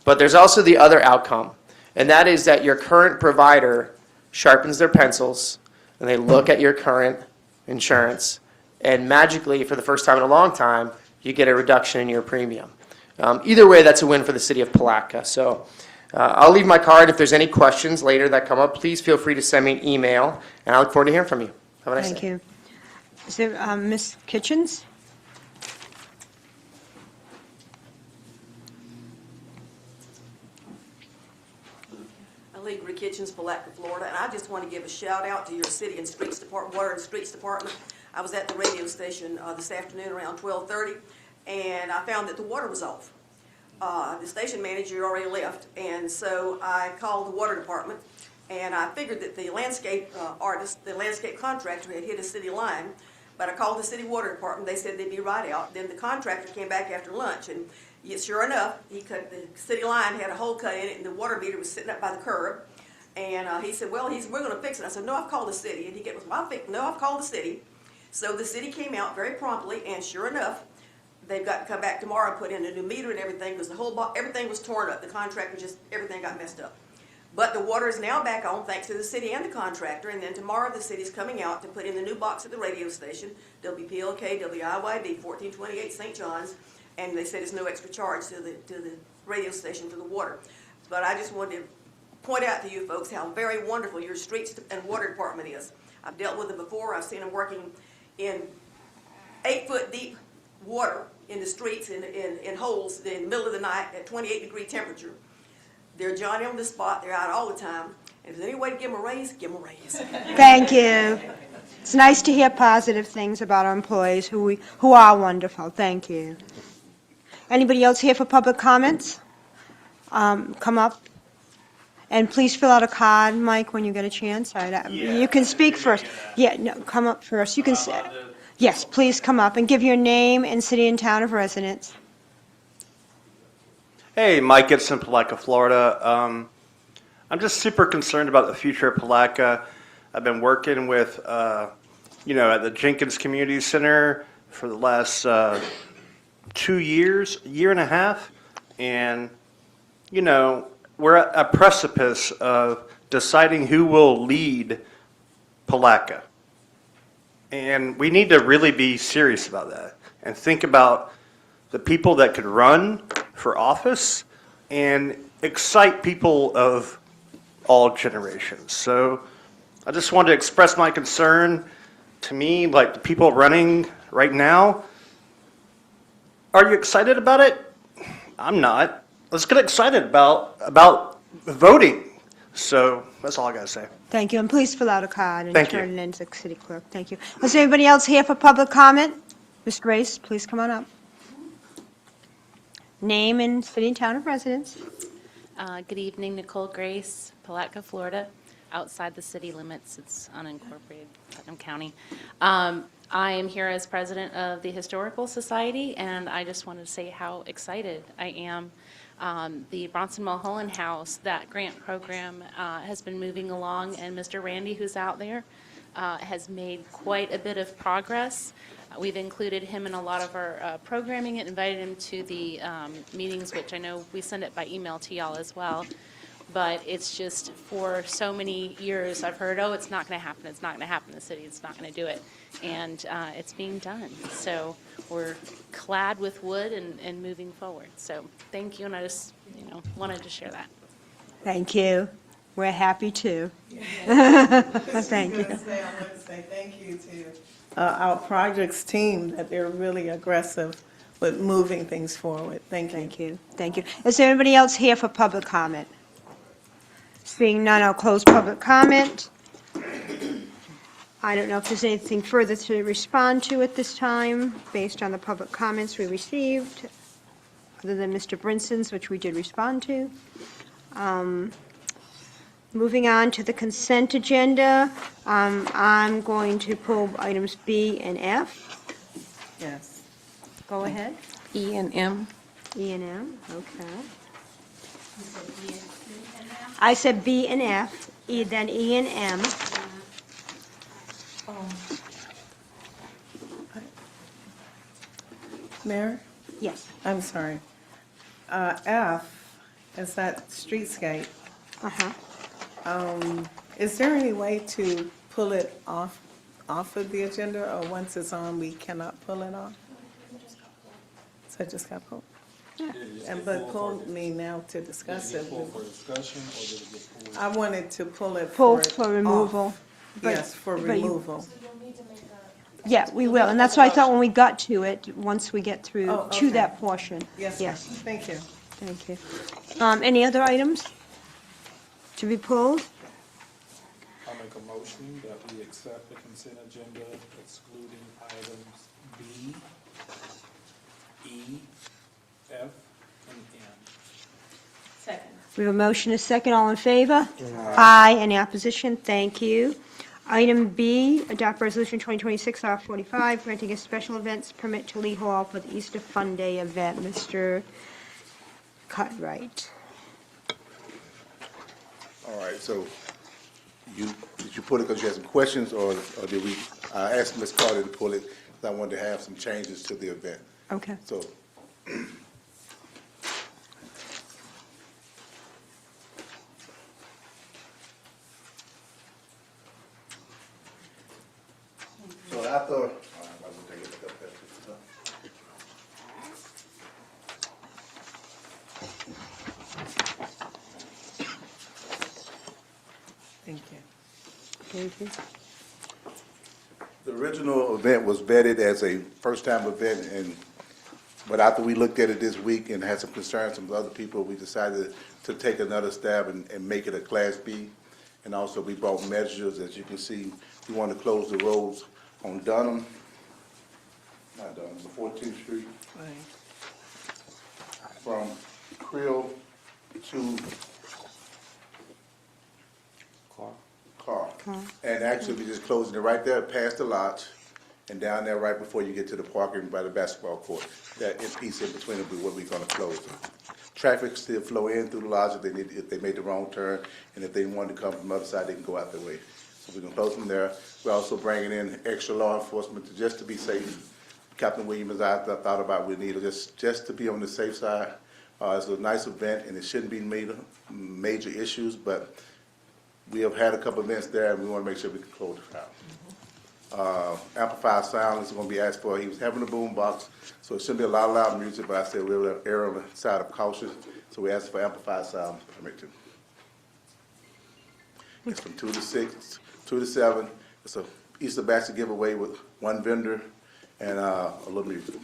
But there's also the other outcome, and that is that your current provider sharpens their pencils and they look at your current insurance, and magically, for the first time in a long time, you get a reduction in your premium. Either way, that's a win for the city of Palatka. So I'll leave my card. If there's any questions later that come up, please feel free to send me an email, and I look forward to hearing from you. Have a nice day. Thank you. Is there, Ms. Kitchens? Allegra Kitchens, Palatka, Florida, and I just want to give a shout out to your city and streets department, water and streets department. I was at the radio station this afternoon around 12:30, and I found that the water was off. The station manager already left, and so I called the water department, and I figured that the landscape artist, the landscape contractor had hit a city line, but I called the city water department. They said they'd be right out. Then the contractor came back after lunch, and sure enough, the city line had a hole cut in it, and the water meter was sitting up by the curb. And he said, well, we're going to fix it. I said, no, I've called the city. And he goes, well, no, I've called the city. So the city came out very promptly, and sure enough, they've got to come back tomorrow and put in a new meter and everything, because everything was torn up. The contractor everything got messed up. But the water is now back on thanks to the city and the contractor, and then tomorrow the city's coming out to put in the new box at the radio station, WPLK, WIYB, 1428 St. John's, and they said it's no extra charge to the radio station for the water. But I just wanted to point out to you folks how very wonderful your streets and water department is. I've dealt with them before. I've seen them working in 8-foot deep water in the streets, in holes in the middle of the night at 28-degree temperature. They're Johnny on the spot. They're out all the time. If there's any way to give them a raise, give them a raise. Thank you. It's nice to hear positive things about our employees who are wonderful. Thank you. Anybody else here for public comments? Come up. And please fill out a card, Mike, when you get a chance. You can speak first. Yeah, no, come up first. You can say. Yes, please come up and give your name and city and town of residence. Hey, Mike Gibson, Palatka, Florida. I'm just super concerned about the future of Palatka. I've been working with, at the Jenkins Community Center for the last 2 years, year and a half, and, we're at a precipice of deciding who will lead Palatka. And we need to really be serious about that and think about the people that could run for office and excite people of all generations. So I just wanted to express my concern. To me, like the people running right now, are you excited about it? I'm not. Let's get excited about voting. So that's all I got to say. Thank you, and please fill out a card and Thank you. turn it in to the city clerk. Thank you. Was there anybody else here for public comment? Ms. Grace, please come on up. Name and city and town of residence. Good evening, Nicole Grace, Palatka, Florida. Outside the city limits, it's unincorporated Putnam County. I am here as president of the Historical Society, and I just wanted to say how excited I am. The Bronson Mulholland House, that grant program has been moving along, and Mr. Randy, who's out there, has made quite a bit of progress. We've included him in a lot of our programming and invited him to the meetings, which I know we send it by email to y'all as well. But it's just for so many years I've heard, oh, it's not going to happen. It's not going to happen in the city. It's not going to do it. And it's being done. So we're clad with wood and moving forward. So thank you. And I just, wanted to share that. Thank you. We're happy too. Thank you. I want to say thank you to our projects team, that they're really aggressive with moving things forward. Thank you. Thank you. Thank you. Is there anybody else here for public comment? Seeing none, I'll close public comment. I don't know if there's anything further to respond to at this time, based on the public comments we received, other than Mr. Brinson's, which we did respond to. Moving on to the consent agenda, I'm going to pull items B and F. Yes. Go ahead. E and M. E and M, okay. I said B and F, then E and M. Mayor? Yes. I'm sorry. F is that streetscape. Uh-huh. Is there any way to pull it off of the agenda, or once it's on, we cannot pull it off? So it just got pulled? But pull me now to discuss it. I wanted to pull it Pull for for removal. off. But- Yes, for but you- removal. Yeah, we will, and that's why I thought when we got to it, once we get through Oh, to okay. that portion. Yes, Yes, thank you. thank you. Any other items to be pulled? I'll make a motion that we accept the consent agenda excluding items B, E, F, and M. Second. We have a motion, a second, all in favor? Aye. Any opposition? Thank you. Item B, adopt resolution 2026 R45, granting a special events permit to Lee Hall for the Easter Fun Day event. Mr. Cutright. All right, so did you pull it because you had some questions, or did we, I asked Ms. Carter to pull it because I wanted to have some changes to the event. Okay. So, after, Thank you. Thank you. the original event was vetted as a first-time event, but after we looked at it this week and had some concerns from other people, we decided to take another stab and make it a Class B. And also, we brought measures, as you can see, we want to close the roads on Dunham, not Dunham, 14th Street, from Creel to Carr. And actually, we just closing it right there past the lodge and down there right before you get to the parking by the basketball court. That piece in between will be what we're gonna close. Traffic still flow in through the lodge if they made the wrong turn, and if they wanted to come from the other side, they can go out their way. So we're gonna close them there. We're also bringing in extra law enforcement just to be safe. Captain Williams, I thought about we need just to be on the safe side. It's a nice event, and it shouldn't be major issues, but we have had a couple events there, and we want to make sure we can close it out. Amplified sound is going to be asked for. He was having a boom box, so it shouldn't be a lot of loud music, but I said we'll err on the side of caution, so we asked for amplified sound permit too. It's from 2 to 6, 2 to 7. It's a Easter basket giveaway with one vendor and a little music.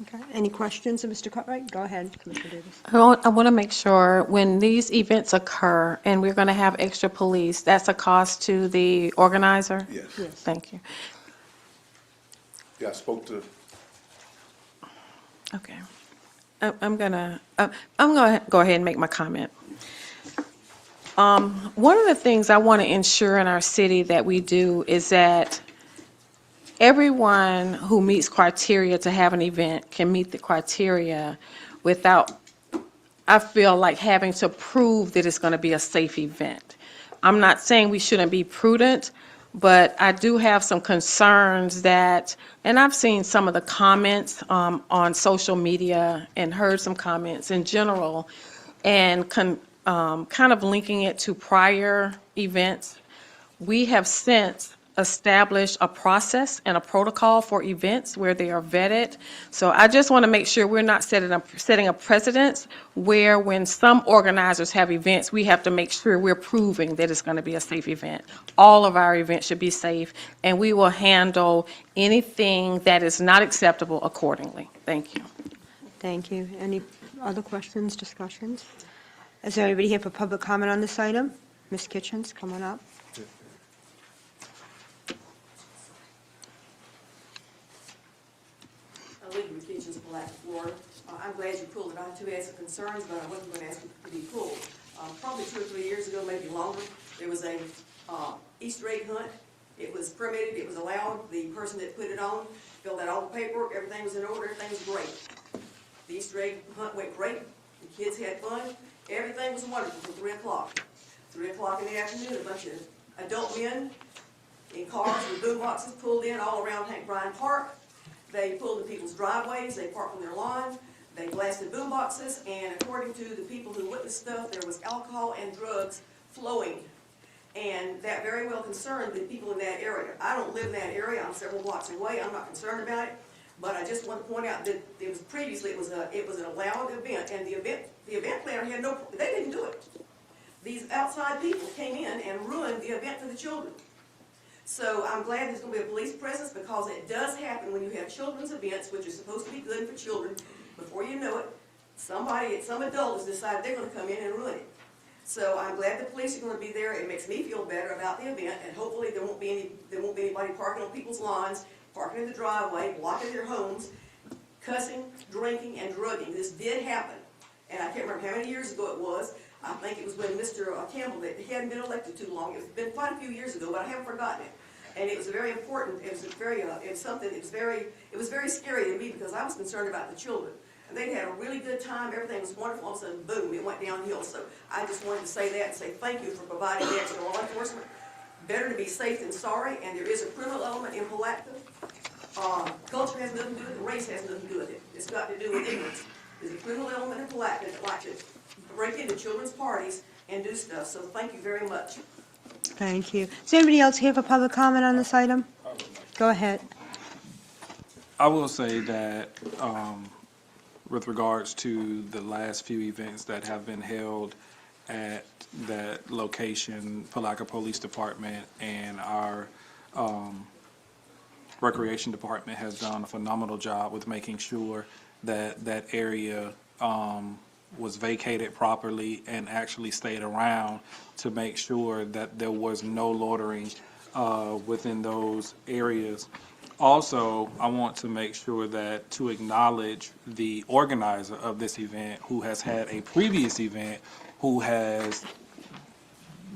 Okay, any questions of Mr. Cartwright? Go ahead, Commissioner Davis. I want to make sure when these events occur and we're going to have extra police, that's a cost to the organizer? Yes. Thank you. Yeah, I spoke to, Okay. I'm gonna go ahead and make my comment. One of the things I want to ensure in our city that we do is that everyone who meets criteria to have an event can meet the criteria without, I feel like, having to prove that it's going to be a safe event. I'm not saying we shouldn't be prudent, but I do have some concerns that, and I've seen some of the comments on social media and heard some comments in general, and kind of linking it to prior events. We have since established a process and a protocol for events where they are vetted. So I just want to make sure we're not setting a precedent where when some organizers have events, we have to make sure we're proving that it's going to be a safe event. All of our events should be safe, and we will handle anything that is not acceptable accordingly. Thank you. Thank you. Any other questions, discussions? Is there anybody here for public comment on this item? Ms. Kitchens, come on up. Legal Kitchens, Palatka, Florida. I'm glad you pulled it. I too had some concerns, but I wasn't going to ask it to be pulled. Probably 2 or 3 years ago, maybe longer, there was a Easter egg hunt. It was permitted, it was allowed. The person that put it on filled out all the paperwork, everything was in order, everything was great. The Easter egg hunt went great. The kids had fun. Everything was wonderful until 3 o'clock. 3 o'clock in the afternoon, a bunch of adult men in cars with boom boxes pulled in all around Hank Bryan Park. They pulled in people's driveways, they parked on their lawn, they blasted boom boxes, and according to the people who witnessed stuff, there was alcohol and drugs flowing. And that very well concerned the people in that area. I don't live in that area, I'm several blocks away, I'm not concerned about it, but I just want to point out that it was previously, it was an allowed event, and the event planner had they didn't do it. These outside people came in and ruined the event for the children. So I'm glad there's going to be a police presence, because it does happen when you have children's events, which are supposed to be good for children. Before you know it, some adult has decided they're going to come in and ruin it. So I'm glad the police are going to be there. It makes me feel better about the event, and hopefully there won't be anybody parking on people's lawns, parking in the driveway, blocking their homes, cussing, drinking, and drugging. This did happen, and I can't remember how many years ago it was. I think it was when Mr. Campbell, that he hadn't been elected too long. It's been quite a few years ago, but I haven't forgotten it. And it was very important. It was very scary to me, because I was concerned about the children. And they had a really good time. Everything was wonderful. All of a sudden, boom, it went downhill. So I just wanted to say that and say thank you for providing the extra law enforcement. Better to be safe than sorry. And there is a criminal element in Palatka. Culture has nothing to do with it. Race has nothing to do with it. It's got to do with ignorance. There's a criminal element in Palatka that like to break into children's parties and do stuff. So thank you very much. Thank you. Is anybody else here for public comment on this item? I would like Go ahead. I will say that with regards to the last few events that have been held at that location, Palatka Police Department and our Recreation Department has done a phenomenal job with making sure that that area was vacated properly and actually stayed around to make sure that there was no loitering within those areas. Also, I want to make sure that to acknowledge the organizer of this event who has had a previous event who has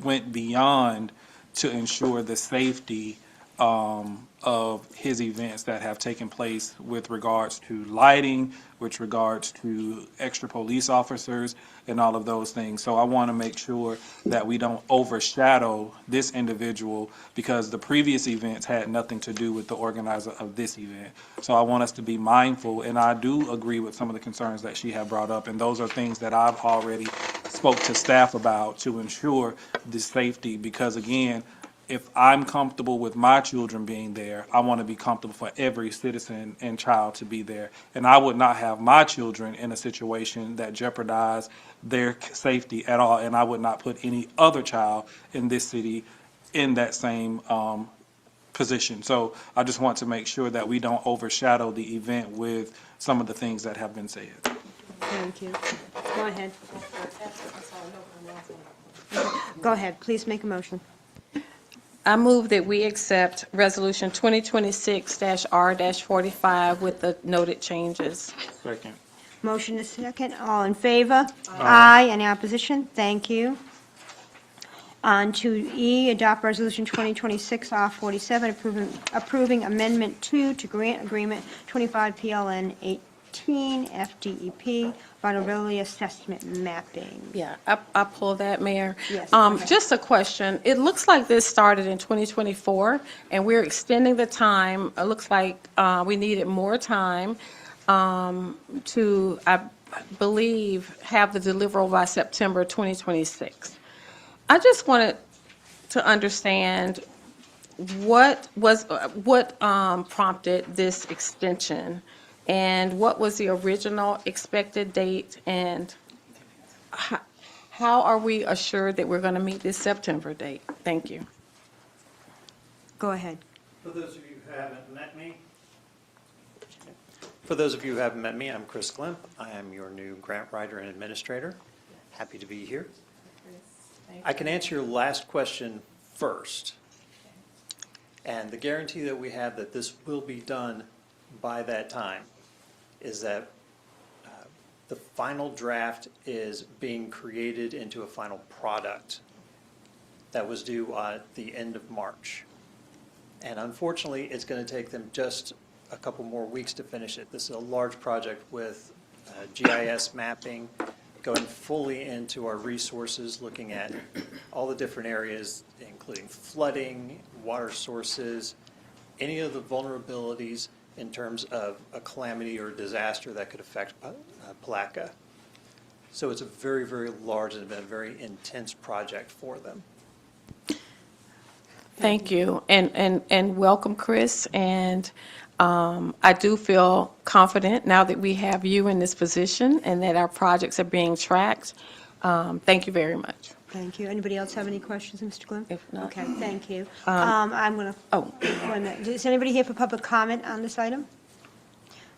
went beyond to ensure the safety of his events that have taken place with regards to lighting, with regards to extra police officers, and all of those things. So I want to make sure that we don't overshadow this individual because the previous events had nothing to do with the organizer of this event. So I want us to be mindful, and I do agree with some of the concerns that she had brought up, and those are things that I've already spoke to staff about to ensure the safety, because again, if I'm comfortable with my children being there, I want to be comfortable for every citizen and child to be there. And I would not have my children in a situation that jeopardized their safety at all, and I would not put any other child in this city in that same position. So I just want to make sure that we don't overshadow the event with some of the things that have been said. Thank you. Go ahead. Go ahead, please make a motion. I move that we accept Resolution 2026-R-45 with the noted changes. Second. Motion is second. All in favor? Aye. Any opposition? Thank you. On to E, adopt Resolution 2026-R-47, approving Amendment 2 to Grant Agreement 25 PLN 18 FDEP Vulnerability Assessment Mapping. Yeah, I pull that, Mayor. Yes, go ahead. Just a question. It looks like this started in 2024, and we're extending the time. It looks like we needed more time to, I believe, have the deliverable by September 2026. I just wanted to understand what prompted this extension, and what was the original expected date, and how are we assured that we're going to meet this September date? Thank you. Go ahead. For those of you who haven't met me, I'm Chris Glimp. I am your new grant writer and administrator. Happy to be here. I can answer your last question first. And the guarantee that we have that this will be done by that time is that the final draft is being created into a final product that was due at the end of March. And unfortunately, it's going to take them just a couple more weeks to finish it. This is a large project with GIS mapping, going fully into our resources, looking at all the different areas, including flooding, water sources, any of the vulnerabilities in terms of a calamity or disaster that could affect Palatka. So it's a very, very large and a very intense project for them. Thank you, and welcome, Chris. And I do feel confident now that we have you in this position and that our projects are being tracked. Thank you very much. Thank you. Anybody else have any questions, Mr. Glenn? If not. Okay, thank you. I'm going to, Oh, wait a minute. Is anybody here for public comment on this item?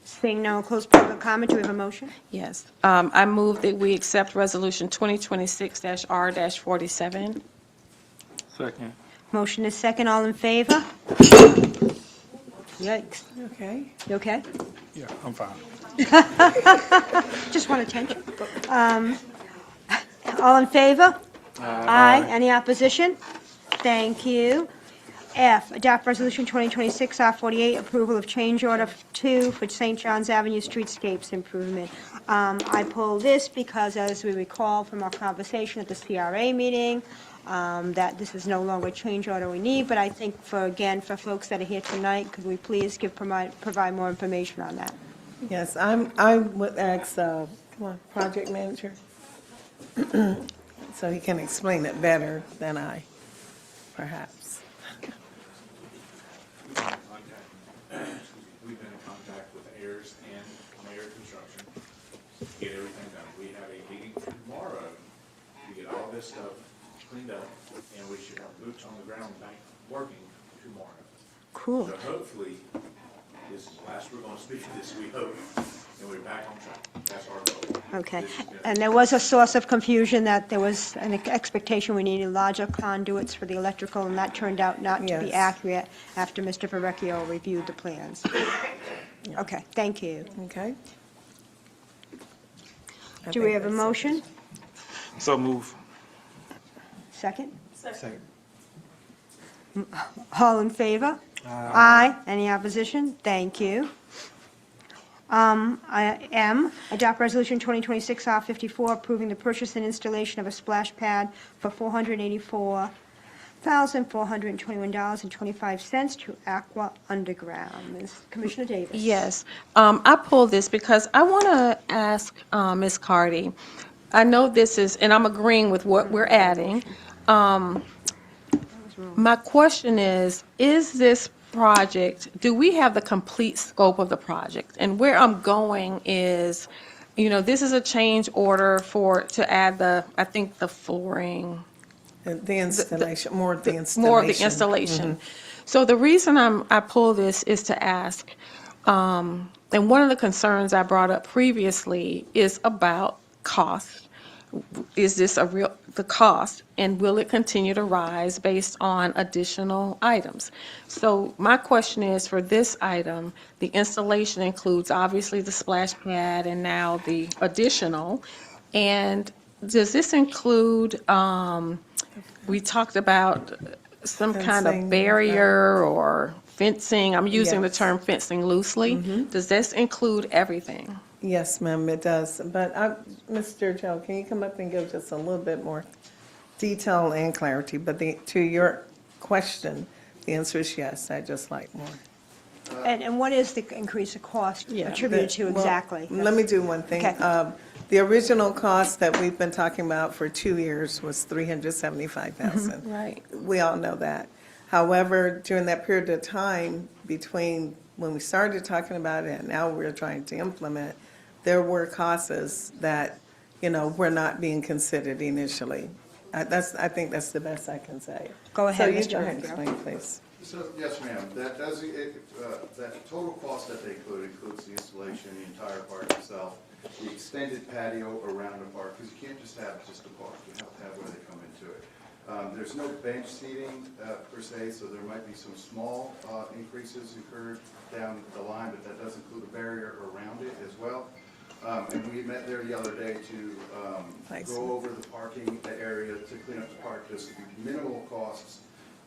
Seeing no, close public comment. Do we have a motion? yes. I move that we accept Resolution 2026-R-47. Second. Motion is second. All in favor? Yikes. Okay. You okay? Yeah, I'm fine. Just want attention. All in favor? Aye. Any opposition? Thank you. F, adopt Resolution 2026-R-48, approval of change order 2 for St. John's Avenue streetscapes improvement. I pull this because, as we recall from our conversation at the CRA meeting, that this is no longer a change order we need, but I think for folks that are here tonight, could we please provide more information on that? Yes, I would ask, come on, project manager, so he can explain it better than I, perhaps. this stuff cleaned up, and we should have boots on the ground back working tomorrow. Cool. So hopefully, this is the last we're gonna speak of this, we hope, and we're back on track. That's our goal. Okay. This has been- And there was a source of confusion that there was an expectation we needed larger conduits for the electrical, and that turned out not to be Yes. accurate after Mr. Verrecchio reviewed the plans. Okay, thank you. Okay? I Do we think have a that's it. motion? So move. Second? Second. All in favor? Aye. Any opposition? Thank you. M, adopt resolution 2026 R54 approving the purchase and installation of a splash pad for $484,421.25 to Aqua Underground. Commissioner Davis. Yes. I pulled this because I want to ask Ms. Cardy, I know this is, and I'm agreeing with what we're adding. My question is this project, do we have the complete scope of the project? And where I'm going is, this is a change order to add I think the flooring. The installation, more of the installation. More of the installation. So the reason I pull this is to ask, and one of the concerns I brought up previously is about cost. Is this the cost, and will it continue to rise based on additional items? So my question is, for this item, the installation includes obviously the splash pad and now the additional. And does this include, we talked about some kind of Fencing, barrier or fencing? I'm using the Yes. term fencing loosely. Does this include everything? Yes, ma'am, it does. But Mr. Joe, can you come up and give just a little bit more detail and clarity? But to your question, the answer is yes. I'd just like more. And what is the increase of cost attributed to Well, exactly? Let me do one thing. Okay. The original cost that we've been talking about for 2 years was $375,000. Right. We all know that. However, during that period of time between when we started talking about it and now we're trying to implement, there were costs that, were not being considered initially. I think that's the best I can say. Go ahead, So you Mr. go ahead and Rubio. explain, please. So, yes, ma'am, that total cost that they includes the installation, the entire park itself, the extended patio around the park, because you can't just have just a park, you have to have where they come into it. There's no bench seating per se, so there might be some small increases incurred down the line, but that does include a barrier around it as well. And we met there the other day to go over the parking area, to clean up the park. There's minimal costs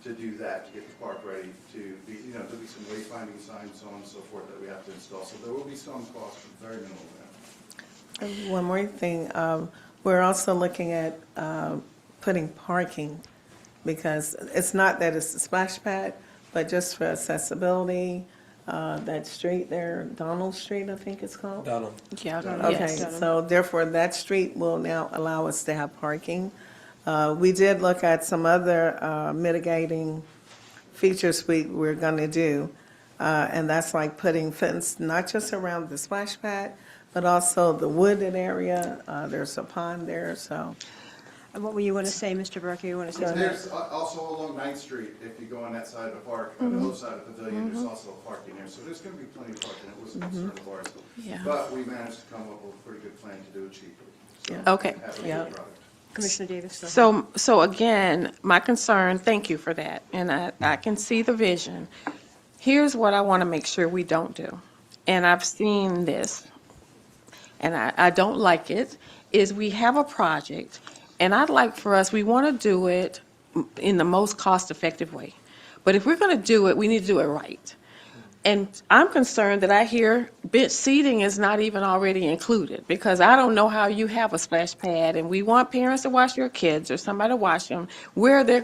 to do that, to get the park ready to be, there'll be some wayfinding signs, so on and so forth, that we have to install. So there will be some costs, but very minimal. One more thing, we're also looking at putting parking, because it's not that it's a splash pad, but just for accessibility, that street there, Donald Street, I think it's called? Donald. Yeah. Okay, so therefore, that street will now allow us to have parking. We did look at some other mitigating features we're going to do, and that's like putting fence, not just around the splash pad, but also the wooded area. There's a pond there, so. And what were you going to say, Mr. Berkey? You want to say something? There's also along 9th Street, if you go on that side of the park, on the other side of the pavilion, there's also a parking there. So there's going to be plenty of parking. It was a concern of ours. Yeah. But we managed to come up with a pretty good plan to do it cheaply. So Okay. have a good Yeah. product. Commissioner Davis. go ahead. So again, my concern, thank you for that, and I can see the vision. Here's what I want to make sure we don't do, and I've seen this, and I don't like it, is we have a project, and I'd like for us, we want to do it in the most cost-effective way. But if we're going to do it, we need to do it right. And I'm concerned that I hear bench seating is not even already included, because I don't know how you have a splash pad and we want parents to watch their kids or somebody to watch them. Where are they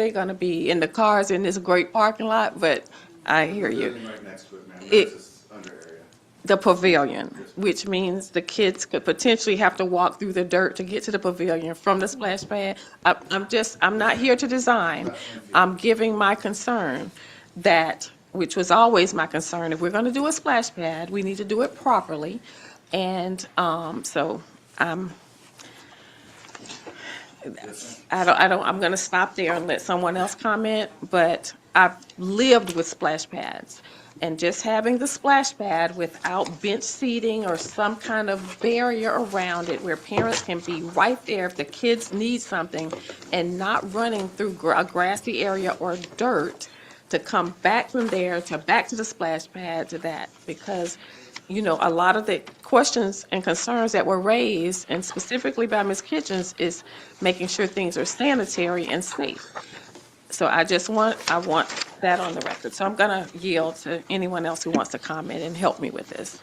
gonna be? In the cars in this great parking lot? But I hear you. Building right next to it, ma'am. It- That's this under area. The pavilion, which means the kids could potentially have to walk through the dirt to get to the pavilion from the splash pad. I'm not here to design. I'm giving my concern that, which was always my concern, if we're going to do a splash pad, we need to do it properly. And so I'm going to stop there and let someone else comment, but I've lived with splash pads. And just having the splash pad without bench seating or some kind of barrier around it where parents can be right there if the kids need something and not running through a grassy area or dirt to come back from there to back to the splash pad to that. Because, you know, a lot of the questions and concerns that were raised, and specifically by Ms. Kitchens, is making sure things are sanitary and safe. So I want that on the record. So I'm going to yield to anyone else who wants to comment and help me with this.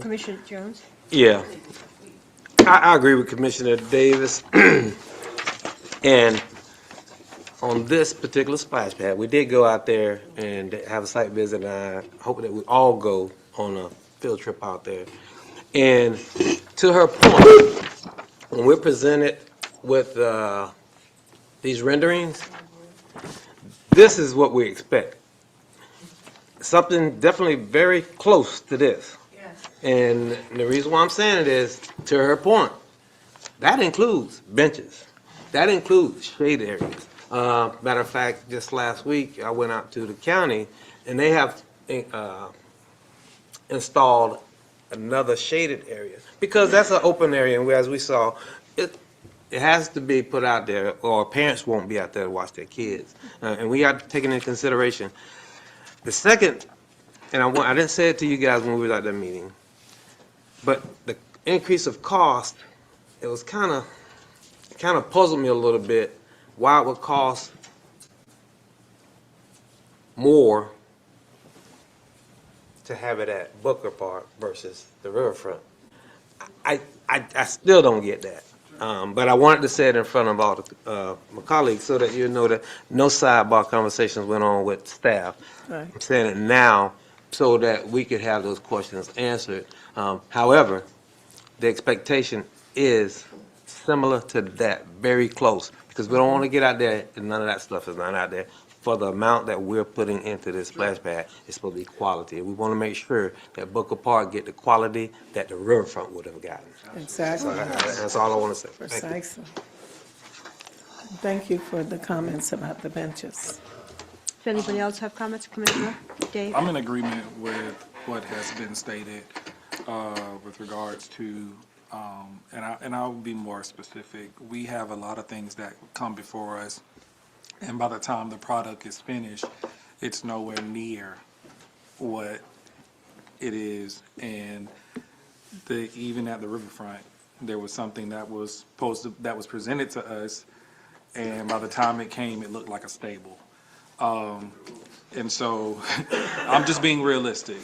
Commissioner Jones? Yeah, I agree with Commissioner Davis. And on this particular splash pad, we did go out there and have a site visit, and I hope that we all go on a field trip out there. And to her point, when we're presented with these renderings, this is what we expect. Something definitely very close to this. And the reason why I'm saying it is, to her point, that includes benches. That includes shade areas. Matter of fact, just last week, I went out to the county, and they have installed another shaded area, because that's an open area, and as we saw, it has to be put out there, or parents won't be out there to watch their kids. And we got to take it into consideration. The second, and I didn't say it to you guys when we were at that meeting, but the increase of cost, it was kind of puzzled me a little bit why it would cost more to have it at Booker Park versus the riverfront. I still don't get that. But I wanted to say it in front of all my colleagues so that you know that no sidebar conversations went on with staff. Right. I'm saying it now so that we could have those questions answered. However, the expectation is similar to that, very close, because we don't want to get out there and none of that stuff is not out there. For the amount that we're putting into this splash pad, it's supposed to be quality. We want to make sure that Booker Park get the quality that the riverfront would have gotten. Exactly. That's all I want to say. Thank you. Precisely. Thank you for the comments about the benches. Does anybody else have comments, Commissioner Dave? I'm in agreement with what has been stated with regards to, and I'll be more specific. We have a lot of things that come before us, and by the time the product is finished, it's nowhere near what it is. And even at the riverfront, there was something that was presented to us, and by the time it came, it looked like a stable. And so I'm just being realistic.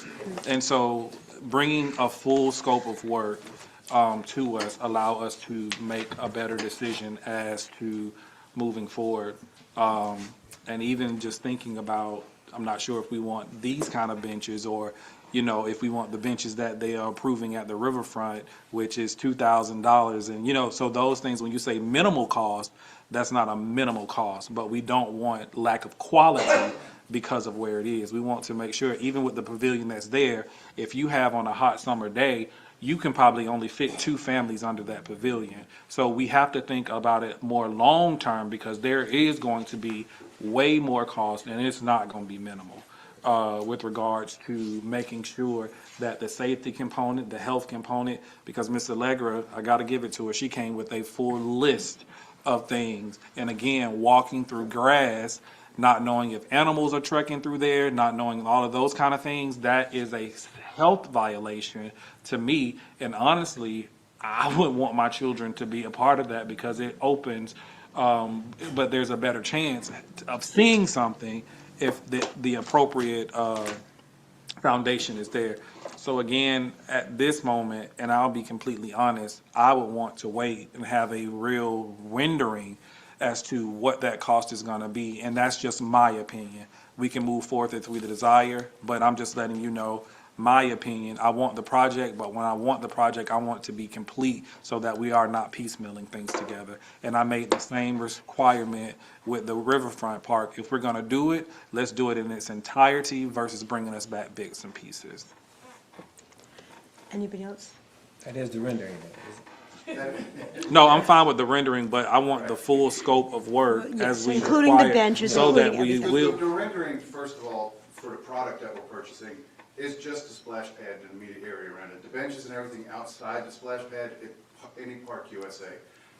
And so bringing a full scope of work to us allow us to make a better decision as to moving forward. And even just thinking about, I'm not sure if we want these kind of benches or, you know, if we want the benches that they are approving at the riverfront, which is $2,000. And, you know, so those things, when you say minimal cost, that's not a minimal cost, but we don't want lack of quality because of where it is. We want to make sure, even with the pavilion that's there, if you have on a hot summer day, you can probably only fit 2 families under that pavilion. So we have to think about it more long-term, because there is going to be way more cost, and it's not going to be minimal with regards to making sure that the safety component, the health component, because Ms. Allegra, I got to give it to her, she came with a full list of things. And again, walking through grass, not knowing if animals are trekking through there, not knowing all of those kind of things, that is a health violation to me. And honestly, I wouldn't want my children to be a part of that, because it opens, but there's a better chance of seeing something if the appropriate foundation is there. So again, at this moment, and I'll be completely honest, I would want to wait and have a real rendering as to what that cost is going to be. And that's just my opinion. We can move forward if we desire, but I'm just letting you know my opinion. I want the project, but when I want the project, I want it to be complete so that we are not piecemealing things together. And I made the same requirement with the Riverfront Park. If we're going to do it, let's do it in its entirety versus bringing us back bits and pieces. Anybody else? That is the rendering. No, I'm fine with the rendering, but I want the full scope of work as Yes, we including the require, benches, so that including we everything. will. The rendering, first of all, for the product that we're purchasing, is just a splash pad and immediate area around it. The benches and everything outside the splash pad, any Park USA.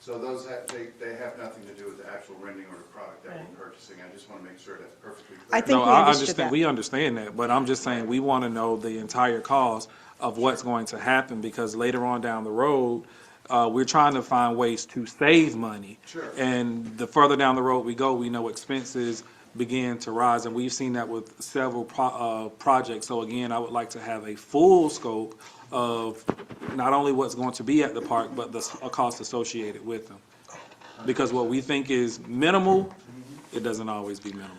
So those they have nothing to do with the actual rendering or the product that we're purchasing. I just want to make sure that's perfectly clear. I think No, we I understood understand, that. we understand that, but I'm just saying, we want to know the entire cost of what's going to happen, because later on down the road, we're trying to find ways to save money. Sure. And the further down the road we go, we know expenses begin to rise, and we've seen that with several projects. So again, I would like to have a full scope of not only what's going to be at the park, but the cost associated with them. Because what we think is minimal, it doesn't always be minimal.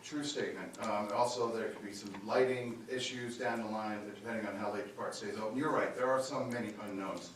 True statement. Also, there could be some lighting issues down the line, depending on how late the park stays open. You're right, there are many unknowns.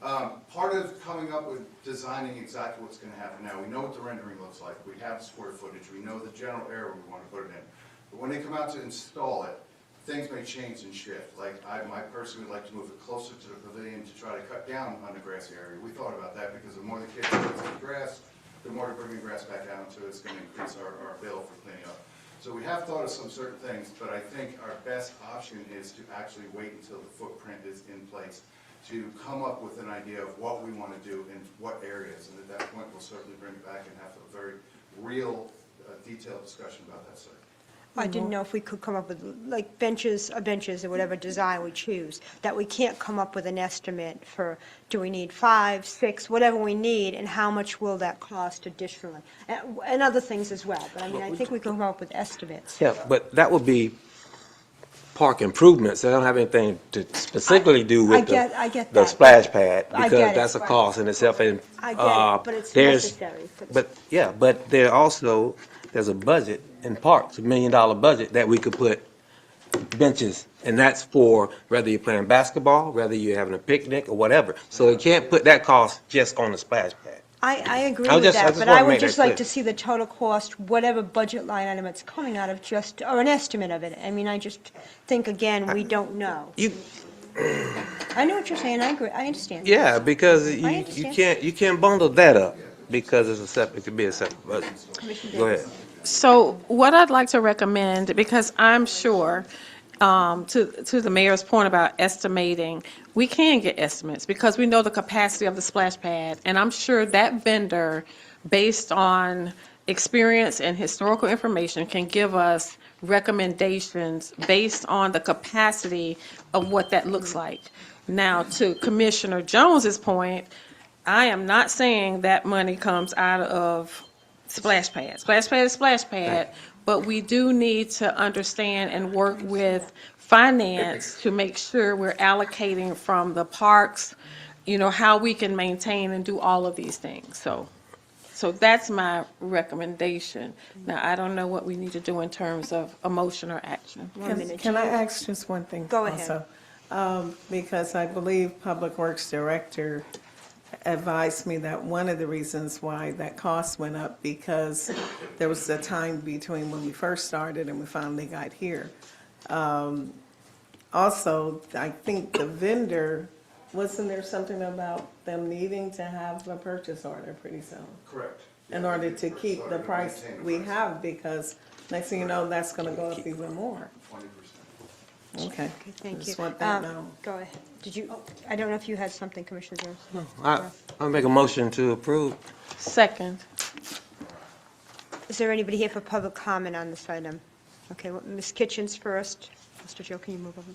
Part of coming up with designing exactly what's going to happen now, we know what the rendering looks like, we have the square footage, we know the general area we want to put it in. But when they come out to install it, things may change and shift. Like, I personally would like to move it closer to the pavilion to try to cut down on the grassy area. We thought about that because the more the kids get to the grass, the more to bring the grass back out into it, it's going to increase our bill for cleaning up. So we have thought of some certain things, but I think our best option is to actually wait until the footprint is in place, to come up with an idea of what we want to do in what areas. And at that point, we'll certainly bring it back and have a very real, detailed discussion about that, sir. I didn't know if we could come up with, like, benches or whatever design we choose, that we can't come up with an estimate for, do we need 5, 6, whatever we need, and how much will that cost additionally? And other things as well, but I mean, I think we can come up with estimates. Yeah, but that would be park improvements. They don't have anything to specifically do with I get the that. splash pad, I because get it. that's a cost in itself. And I get it, but it's there's- necessary. But there's a budget in parks, $1 million budget that we could put benches, and that's for whether you're playing basketball, whether you're having a picnic or whatever. So you can't put that cost just on the splash pad. I agree I with just that, but wanna I would make that just like clear. to see the total cost, whatever budget line item it's coming out of, or an estimate of it. I mean, I just think, again, we don't know. I know what you're saying, I agree, I understand. Yeah, because I you understand. can't bundle that up because it could be a separate budget. Commissioner Go Davis. ahead. So what I'd like to recommend, because I'm sure, to the mayor's point about estimating, we can get estimates because we know the capacity of the splash pad. And I'm sure that vendor, based on experience and historical information, can give us recommendations based on the capacity of what that looks like. Now, to Commissioner Jones's point, I am not saying that money comes out of splash pad. Splash pad is splash pad, but we do need to understand and work with finance to make sure we're allocating from the parks, how we can maintain and do all of these things. So that's my recommendation. Now, I don't know what we need to do in terms of emotion or action. Can I ask just one thing? Go ahead. Also? Because I believe Public Works Director advised me that one of the reasons why that cost went up, because there was a time between when we first started and we finally got here. Also, I think the vendor, wasn't there something about them needing to have a purchase order pretty soon? Correct. In order to keep the price we have, because next thing you know, that's gonna go up even more. 20%. Okay. Thank you. Just want that known. Go ahead. I don't know if you had something, Commissioner Jones? I'll make a motion to approve. Second. Is there anybody here for public comment on this item? Okay, well, Ms. Kitchens first. Mr. Joe, can you move over?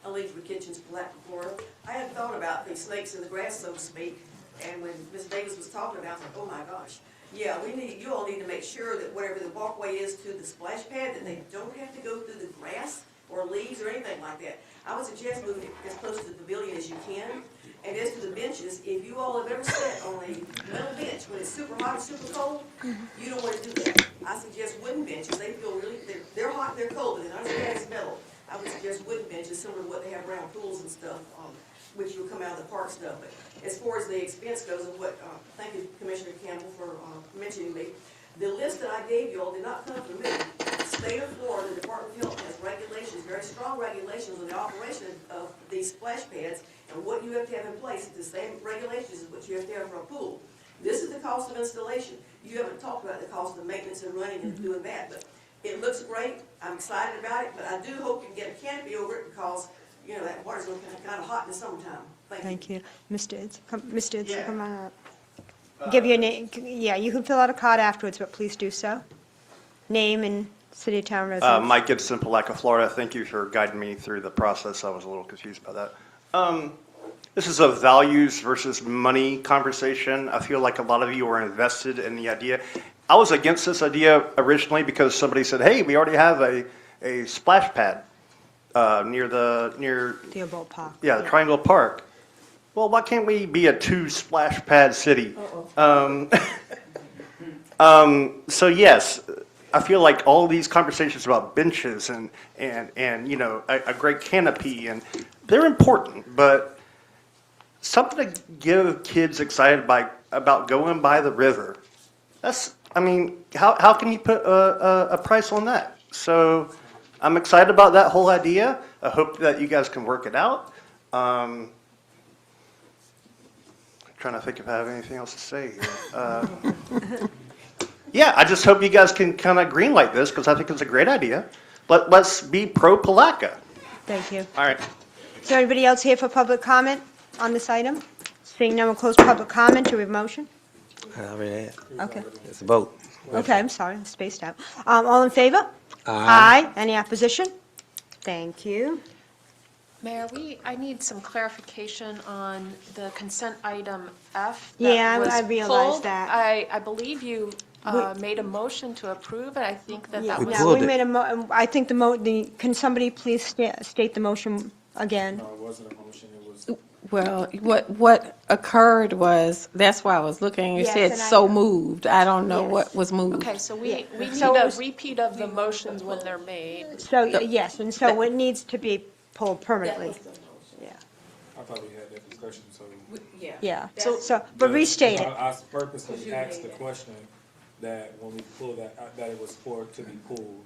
Elizabeth Kitchens, Palatka, Florida. I had thought about the snakes in the grass, so to speak, and when Ms. Davis was talking about it, I was like, oh my gosh. Yeah, you all need to make sure that whatever the walkway is to the splash pad, that they don't have to go through the grass or leaves or anything like that. I would suggest moving it as close to the pavilion as you can. And as to the benches, if you all have ever sat on a metal bench when it's super hot and super cold, you don't want to do that. I suggest wooden benches. They feel really, they're hot and they're cold, but they're not as bad as metal. I would suggest wooden benches, similar to what they have around pools and stuff, which will come out of the park stuff. But as far as the expense goes, and what, thank you, Commissioner Campbell, for mentioning me. The list that I gave you all did not come from me. The state of Florida, the Department of Health has regulations, very strong regulations on the operation of these splash pads and what you have to have in place. It's the same regulations as what you have to have for a pool. This is the cost of installation. You haven't talked about the cost of maintenance and running and doing that, but it looks great. I'm excited about it, but I do hope you can get a canopy over it because, you know, that water's going to be kind of hot in the summertime. Thank you. Mr. Idz, Mr. Idz, come on up. Give your name, yeah, you can fill out a card afterwards, but please do so. Name and city of town residence. Mike Gibson, Palatka, Florida. Thank you for guiding me through the process. I was a little confused about that. This is a values versus money conversation. I feel like a lot of you are invested in the idea. I was against this idea originally because somebody said, hey, we already have a splash pad near Theobald Park. Yeah, the Triangle Park. Well, why can't we be a 2 splash pad city? So yes, I feel like all these conversations about benches and you know, a great canopy, and they're important, but something to give kids excited about going by the river. That's, I mean, how can you put a price on that? So I'm excited about that whole idea. I hope that you guys can work it out. Trying to think if I have anything else to say here. Yeah, I just hope you guys can kind of greenlight this because I think it's a great idea. Let's be pro Palatka. Thank you. All right. Is there anybody else here for public comment on this item? Seeing no one, close public comment. Do we have a motion? I already had. Okay. It's a vote. Okay, I'm sorry, I'm spaced out. All in favor? Aye. Any opposition? Thank you. Mayor, I need some clarification on the consent item F. Yeah, that I was realized pulled. that. I believe you made a motion to approve, and I think that Yeah, that was. no, we made I think can somebody please state the motion again? No, it wasn't a motion, it was. Well, what occurred was, that's why I was looking, you Yes, said and I- so moved. I don't know Yes. what was moved. Okay, so we need So- a repeat of the motions when they're made. So, yes, and so it needs to be pulled permanently. Yeah, I thought we had that discussion, so. yeah. So, but restate it. I purposely asked the question that when we pulled that it was to be pulled.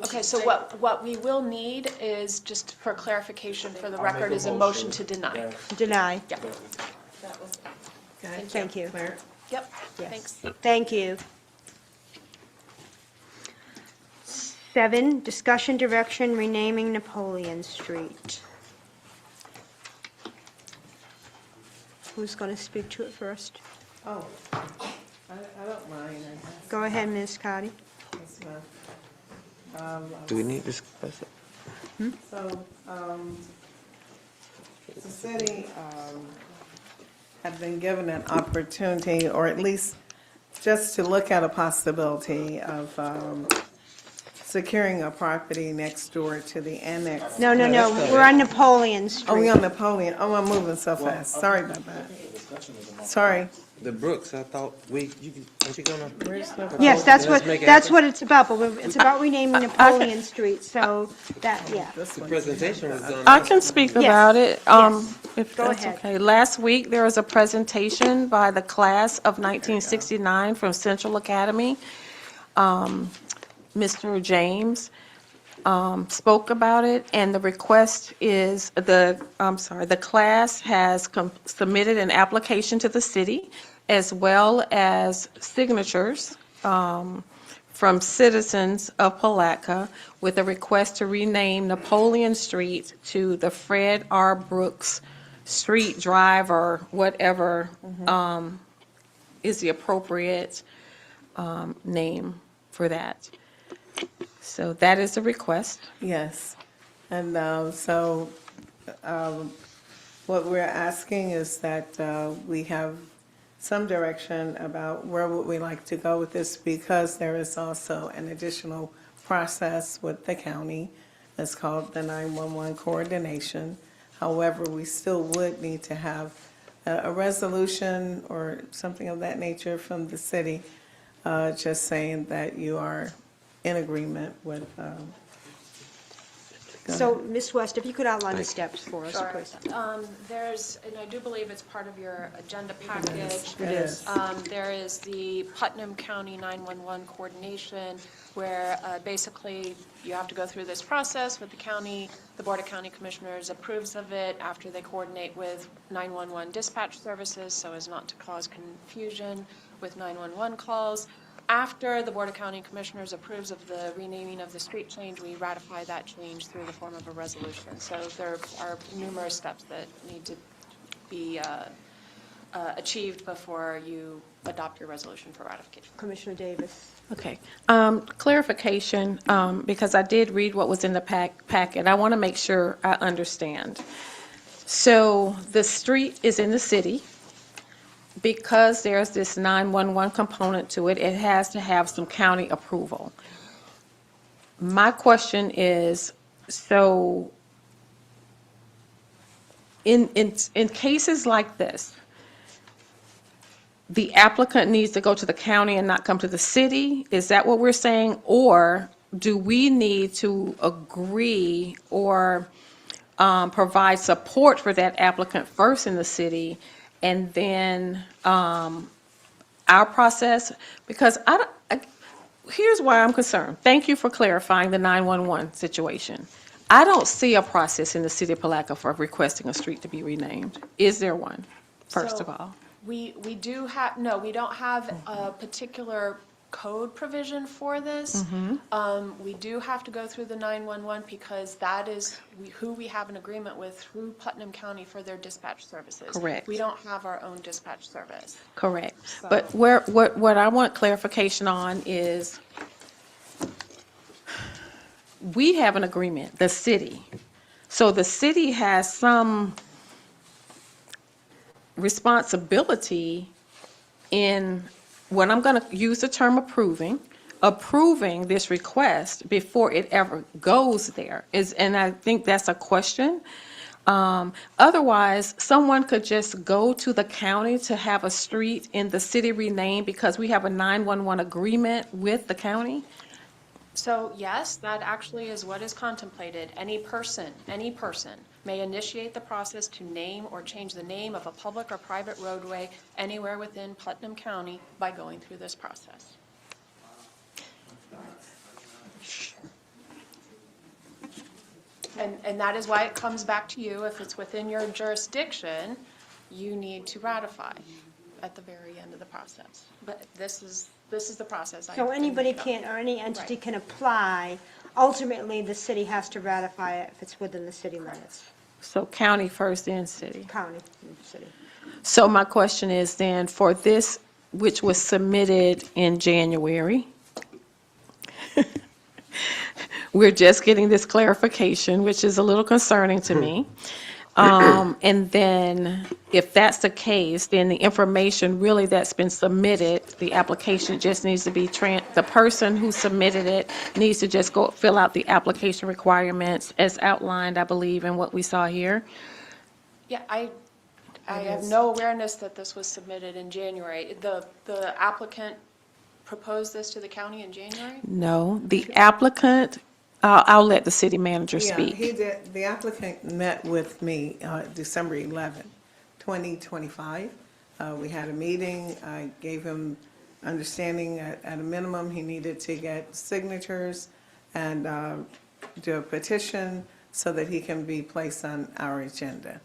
Okay, so what we will need is, just for clarification for the I'll make record, a is a motion motion to deny. that- Deny. Yeah. Thank you. Yep, Yes. thanks. Thank you. 7, discussion direction renaming Napoleon Street. Who's going to speak to it first? Oh, I don't mind, I guess. Go ahead, Ms. Cotty. Yes, ma'am. Do we need to discuss it? So, the city had been given an opportunity, or at least just to look at a possibility of securing a property next door to the annex. No, we're on Napoleon Street. Oh, we on Napoleon. Oh, I'm moving so fast. Sorry about that. Sorry. The Brooks, I thought aren't you gonna? Yes, that's Let's make it that's happen. what it's about, but it's about renaming Napoleon Street, so that, yeah. The presentation was done. I can speak Yes. about it, Yes. if Go that's ahead. okay. Last week, there was a presentation by the class of 1969 from Central Academy. Mr. James spoke about it, and the request is, the class has submitted an application to the city, as well as signatures from citizens of Palatka with a request to rename Napoleon Street to the Fred R. Brooks Street Drive, or whatever is the appropriate name for that. So that is the request. Yes. And so what we're asking is that we have some direction about where would we like to go with this, because there is also an additional process with the county. It's called the 911 coordination. However, we still would need to have a resolution or something of that nature from the city, just saying that you are in agreement with So, Ms. West, if you could outline the Thank you. steps for us, Sure. please. There's, and I do believe it's part of your agenda package. It is. There is the Putnam County 911 coordination, where basically you have to go through this process with the county. The Board of County Commissioners approves of it after they coordinate with 911 dispatch services so as not to cause confusion with 911 calls. After the Board of County Commissioners approves of the renaming of the street change, we ratify that change through the form of a resolution. So there are numerous steps that need to be achieved before you adopt your resolution for ratification. Commissioner Davis. Okay. Clarification, because I did read what was in the packet. I want to make sure I understand. So the street is in the city. Because there's this 911 component to it, it has to have some county approval. My question is, so in cases like this, the applicant needs to go to the county and not come to the city? Is that what we're saying? Or do we need to agree or provide support for that applicant first in the city and then our process? Because here's why I'm concerned. Thank you for clarifying the 911 situation. I don't see a process in the city of Palatka for requesting a street to be renamed. Is there one, first of So, all? We do have, no, we don't have a particular code provision for this. We do have to go through the 911 because that is who we have an agreement with through Putnam County for their dispatch services. Correct. We don't have our own dispatch service. Correct. So- But what I want clarification on is, we have an agreement, the city. So the city has some responsibility in, when I'm going to use the term approving this request before it ever goes there. And I think that's a question. Otherwise, someone could just go to the county to have a street in the city renamed because we have a 911 agreement with the county. So yes, that actually is what is contemplated. Any person may initiate the process to name or change the name of a public or private roadway anywhere within Putnam County by going through this process. And that is why it comes back to you. If it's within your jurisdiction, you need to ratify at the very end of the process. But this is the process. So anybody can, or any entity can apply. Ultimately, the city has to ratify it if it's within the city limits. So county first, then city. County, city. So my question is then, for this, which was submitted in January, we're just getting this clarification, which is a little concerning to me. And then, if that's the case, then the information really that's been submitted, the application just needs to be, the person who submitted it needs to just go fill out the application requirements as outlined, I believe, in what we saw here. Yeah, I have no awareness that this was submitted in January. The applicant proposed this to the county in January? No, the applicant, I'll let the city manager Yeah, speak. he did. The applicant met with me December 11, 2025. We had a meeting. I gave him understanding at a minimum he needed to get signatures and do a petition so that he can be placed on our agenda.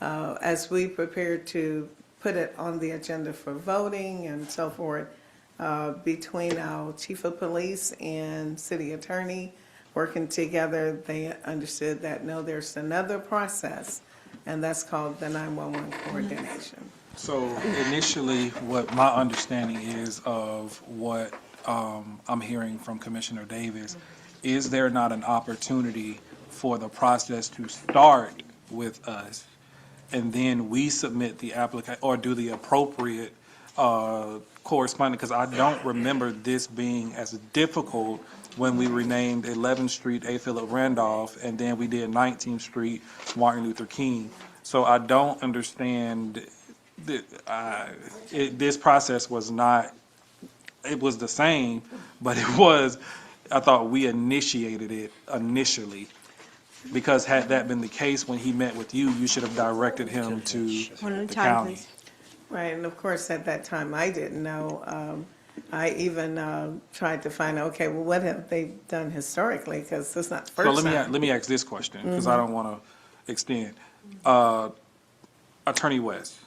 As we prepared to put it on the agenda for voting and so forth, between our chief of police and city attorney working together, they understood that, no, there's another process, and that's called the 911 coordination. So initially, what my understanding is of what I'm hearing from Commissioner Davis, is there not an opportunity for the process to start with us, and then we submit the application, or do the appropriate correspondence? Because I don't remember this being as difficult when we renamed 11th Street A. Philip Randolph, and then we did 19th Street Martin Luther King. So I don't understand that this process was not, it was the same, but it was, I thought we initiated it initially. Because had that been the case, when he met with you, you should have directed him to One at a the time, county. please. Right, and of course, at that time, I didn't know. I even tried to find out, okay, well, what have they done historically? Because it's not the So first time. let me ask this question, because I don't want to extend. Attorney West,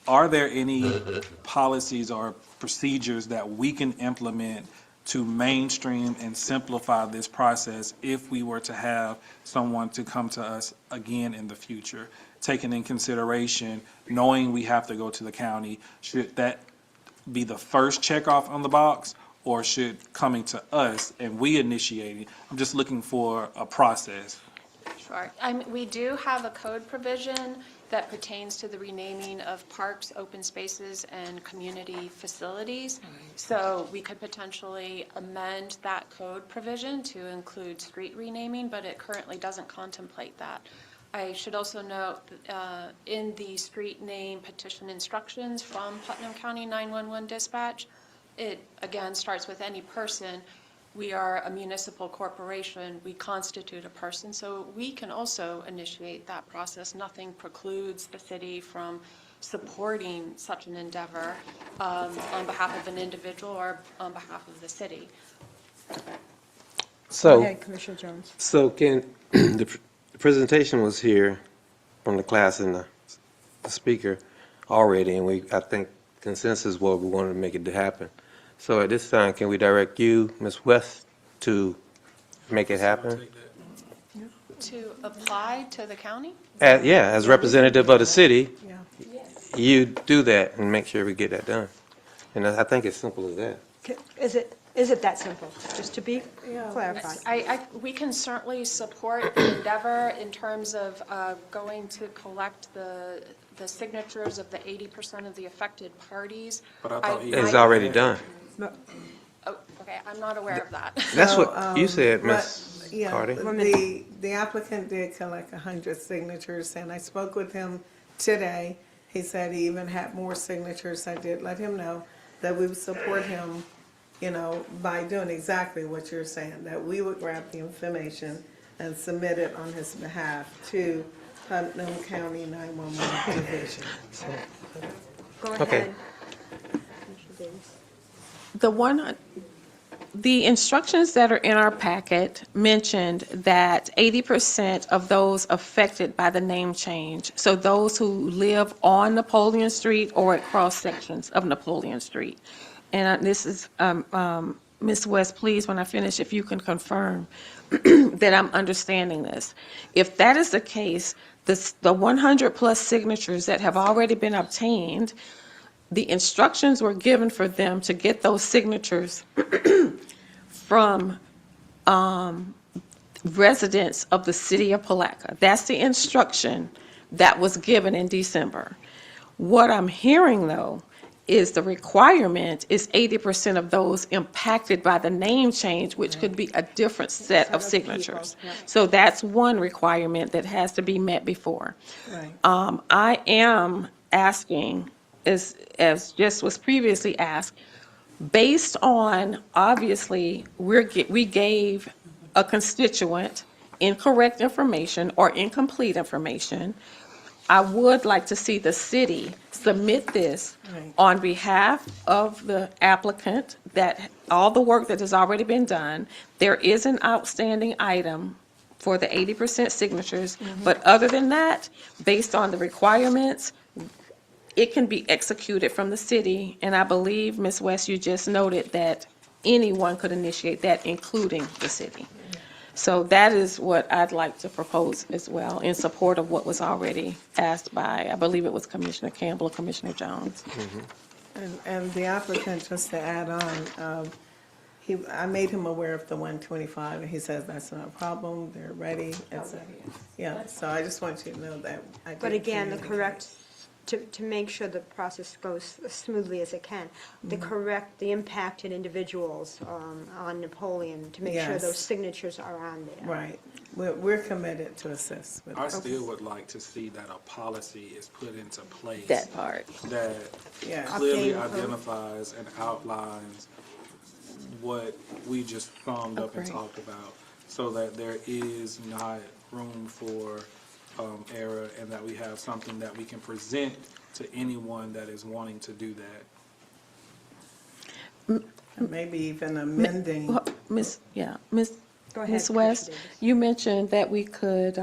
are there any policies or procedures that we can implement to mainstream and simplify this process if we were to have someone to come to us again in the future? Taking in consideration, knowing we have to go to the county, should that be the first checkoff on the box, or should coming to us and we initiating? I'm just looking for a process. Sure. We do have a code provision that pertains to the renaming of parks, open spaces, and community facilities. So we could potentially amend that code provision to include street renaming, but it currently doesn't contemplate that. I should also note, in the street name petition instructions from Putnam County 911 Dispatch, it again starts with any person. We are a municipal corporation, we constitute a person, so we can also initiate that process. Nothing precludes the city from supporting such an endeavor on behalf of an individual or on behalf of the city. So. Go ahead, Commissioner Jones. So can, the presentation was here from the class and the speaker already, and I think consensus was we wanted to make it happen. So at this time, can we direct you, Ms. West, to make it happen? To apply to the county? As representative of the city, Yeah. you do that and make sure we get that done. And I think it's simple as that. Is it that simple? Just to be clarified. We can certainly support the endeavor in terms of going to collect the signatures of the 80% of the affected parties. But I thought It's already done. Oh, okay, I'm not aware of that. That's what you said, Ms. Yeah, Cardi. the applicant did collect 100 signatures, and I spoke with him today. He said he even had more signatures. I did let him know that we would support him, by doing exactly what you're saying, that we would grab the information and submit it on his behalf to Putnam County 911 Division. Go Okay. ahead. The instructions that are in our packet mentioned that 80% of those affected by the name change, so those who live on Napoleon Street or at cross sections of Napoleon Street. And this is, Ms. West, please, when I finish, if you can confirm that I'm understanding this. If that is the case, the 100-plus signatures that have already been obtained, the instructions were given for them to get those signatures from residents of the city of Palatka. That's the instruction that was given in December. What I'm hearing, though, is the requirement is 80% of those impacted by the name change, which could be a different set of signatures. So that's one requirement that has to be met before. Right. I am asking, as just was previously asked, based on, obviously, we gave a constituent incorrect information or incomplete information. I would like to see the city submit this on behalf of the applicant, that all the work that has already been done. There is an outstanding item for the 80% signatures, but other than that, based on the requirements, it can be executed from the city, and I believe, Ms. West, you just noted that anyone could initiate that, including the city. So that is what I'd like to propose as well, in support of what was already asked by, I believe it was Commissioner Campbell or Commissioner Jones. And the applicant, just to add on, I made him aware of the 125, and he says that's not a problem, they're ready, etc. Yeah, so I just want you to know that. But again, to make sure the process goes as smoothly as it can, the impacted individuals on Napoleon, to make sure Yes. those signatures are on there. Right. We're committed to assist with I that. still would like to see that a policy is put into place. That part. That Yeah. clearly Updated code. identifies and outlines what we just summed up and Agreed. talked about. so that there is not room for error, and that we have something that we can present to anyone that is wanting to do that. And maybe even amending. Miss Go ahead, Ms. Commissioner West, Davis. you mentioned that we could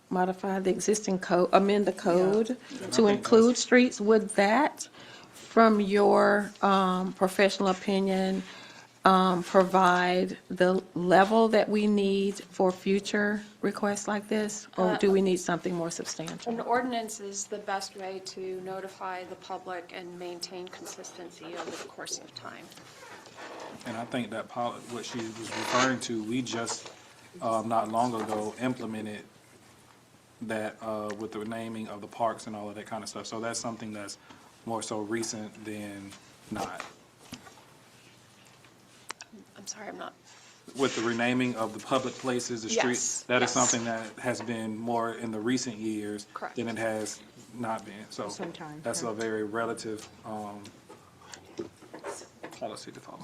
modify the existing code, amend the code to include streets. Would that, from your professional opinion, provide the level that we need for future requests like this? Or do we need something more substantial? An ordinance is the best way to notify the public and maintain consistency over the course of time. And I think that what she was referring to, we just, not long ago, implemented that with the naming of the parks and all of that kind of stuff. So that's something that's more so recent than not. I'm sorry, I'm not. With the renaming of the public places, the streets, Yes, that is yes. something that has been more in the recent years Correct. than it has not been. So Some time, that's a correct. very relative policy to follow.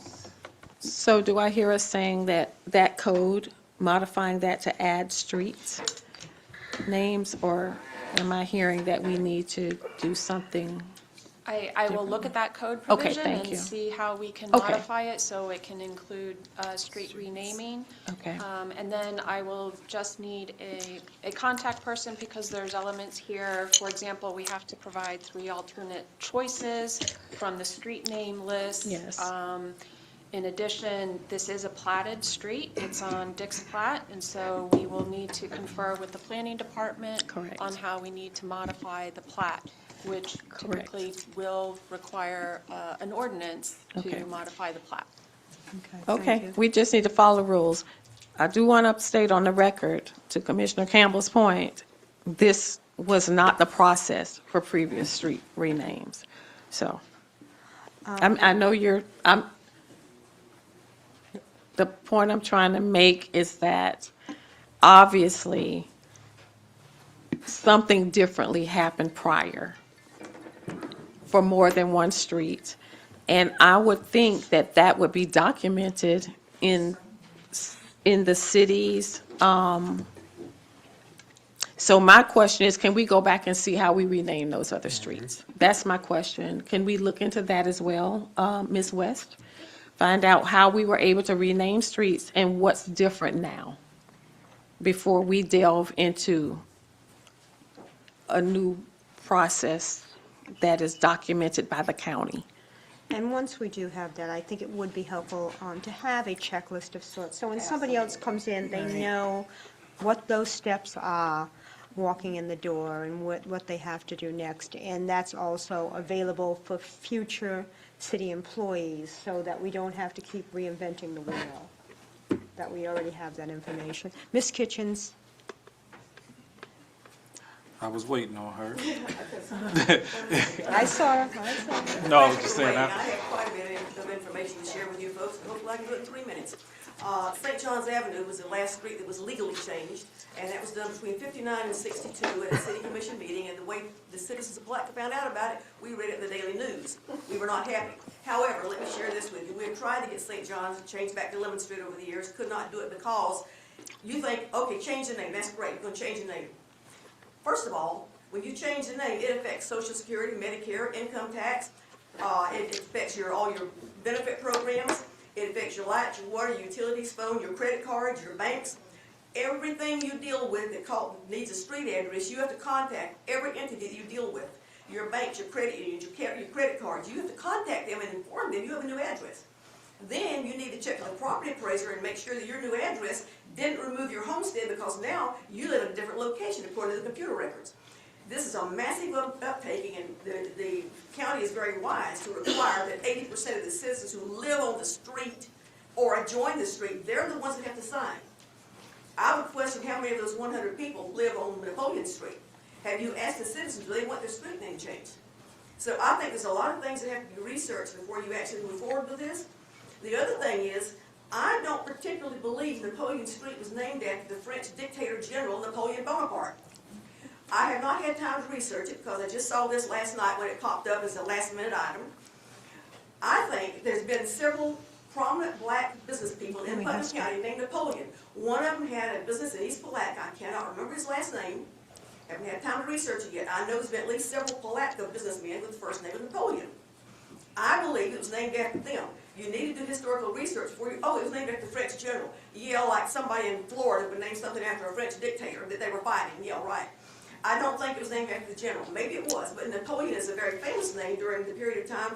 So do I hear us saying that that code, modifying that to add streets names, or am I hearing that we need to do something? I will look at that code Okay, provision thank and you. see how we can Okay. modify it so it can include street renaming. Okay. And then I will just need a contact person, because there's elements here. For example, we have to provide 3 alternate choices from the street name list. Yes. In addition, this is a platted street. It's on Dick's Plat, and so we will need to confer with the planning department Correct. on how we need to modify the plat, which typically will require an ordinance Okay. to modify the plat. Okay, we just need to follow the rules. I do want to state on the record, to Commissioner Campbell's point, this was not the process for previous street renames. So, I know the point I'm trying to make is that obviously something differently happened prior for more than one street. And I would think that that would be documented in the cities. So my question is, can we go back and see how we rename those other streets? That's my question. Can we look into that as well, Ms. West? Find out how we were able to rename streets and what's different now before we delve into a new process that is documented by the county. And once we do have that, I think it would be helpful to have a checklist of sorts. So when somebody else comes in, they know what those steps are, walking in the door, and what they have to do next. And that's also available for future city employees, so that we don't have to keep reinventing the wheel, that we already have that information. Ms. Kitchens? I was waiting on her. I saw her. No, I was just saying, I have quite a bit of information to share with you folks, and hopefully I can do it in 3 minutes. St. John's Avenue was the last street that was legally changed, and that was done between 59 and 62 at a city commission meeting, and the way the citizens of Palatka found out about it, we read it in the Daily News. We were not happy. However, let me share this with you. We have tried to get St. John's changed back to Lemon Street over the years, could not do it because you think, okay, change the name, that's great, you're gonna change the name. First of all, when you change the name, it affects Social Security, Medicare, income tax. It affects all your benefit programs. It affects your light, your water, your utilities, phone, your credit cards, your banks. Everything you deal with that needs a street address, you have to contact every entity that you deal with. Your banks, your credit unions, your credit cards. You have to contact them and inform them you have a new address. Then you need to check with the property appraiser and make sure that your new address didn't remove your homestead, because now you live in a different location according to the computer records. This is a massive uptaking, and the county is very wise to require that 80% of the citizens who live on the street or adjoin the street, they're the ones that have to sign. I would question how many of those 100 people live on Napoleon Street. Have you asked the citizens, do they want their street name changed? So I think there's a lot of things that have to be researched before you actually move forward with this. The other thing is, I don't particularly believe Napoleon Street was named after the French dictator general Napoleon Bonaparte. I have not had time to research it because I just saw this last night when it popped up as a last minute item. I think there's been several prominent black business people in Putnam County named Napoleon. One of them had a business in East Palatka. I cannot remember his last name. Haven't had time to research it yet. I know there's been at least several Palatka businessmen with the first name of Napoleon. I believe it was named after them. You need to do historical research before you, oh, it was named after the French general. Yeah, like somebody in Florida would name something after a French dictator that they were fighting. Yeah, right. I don't think it was named after the general. Maybe it was, but Napoleon is a very famous name during the period of time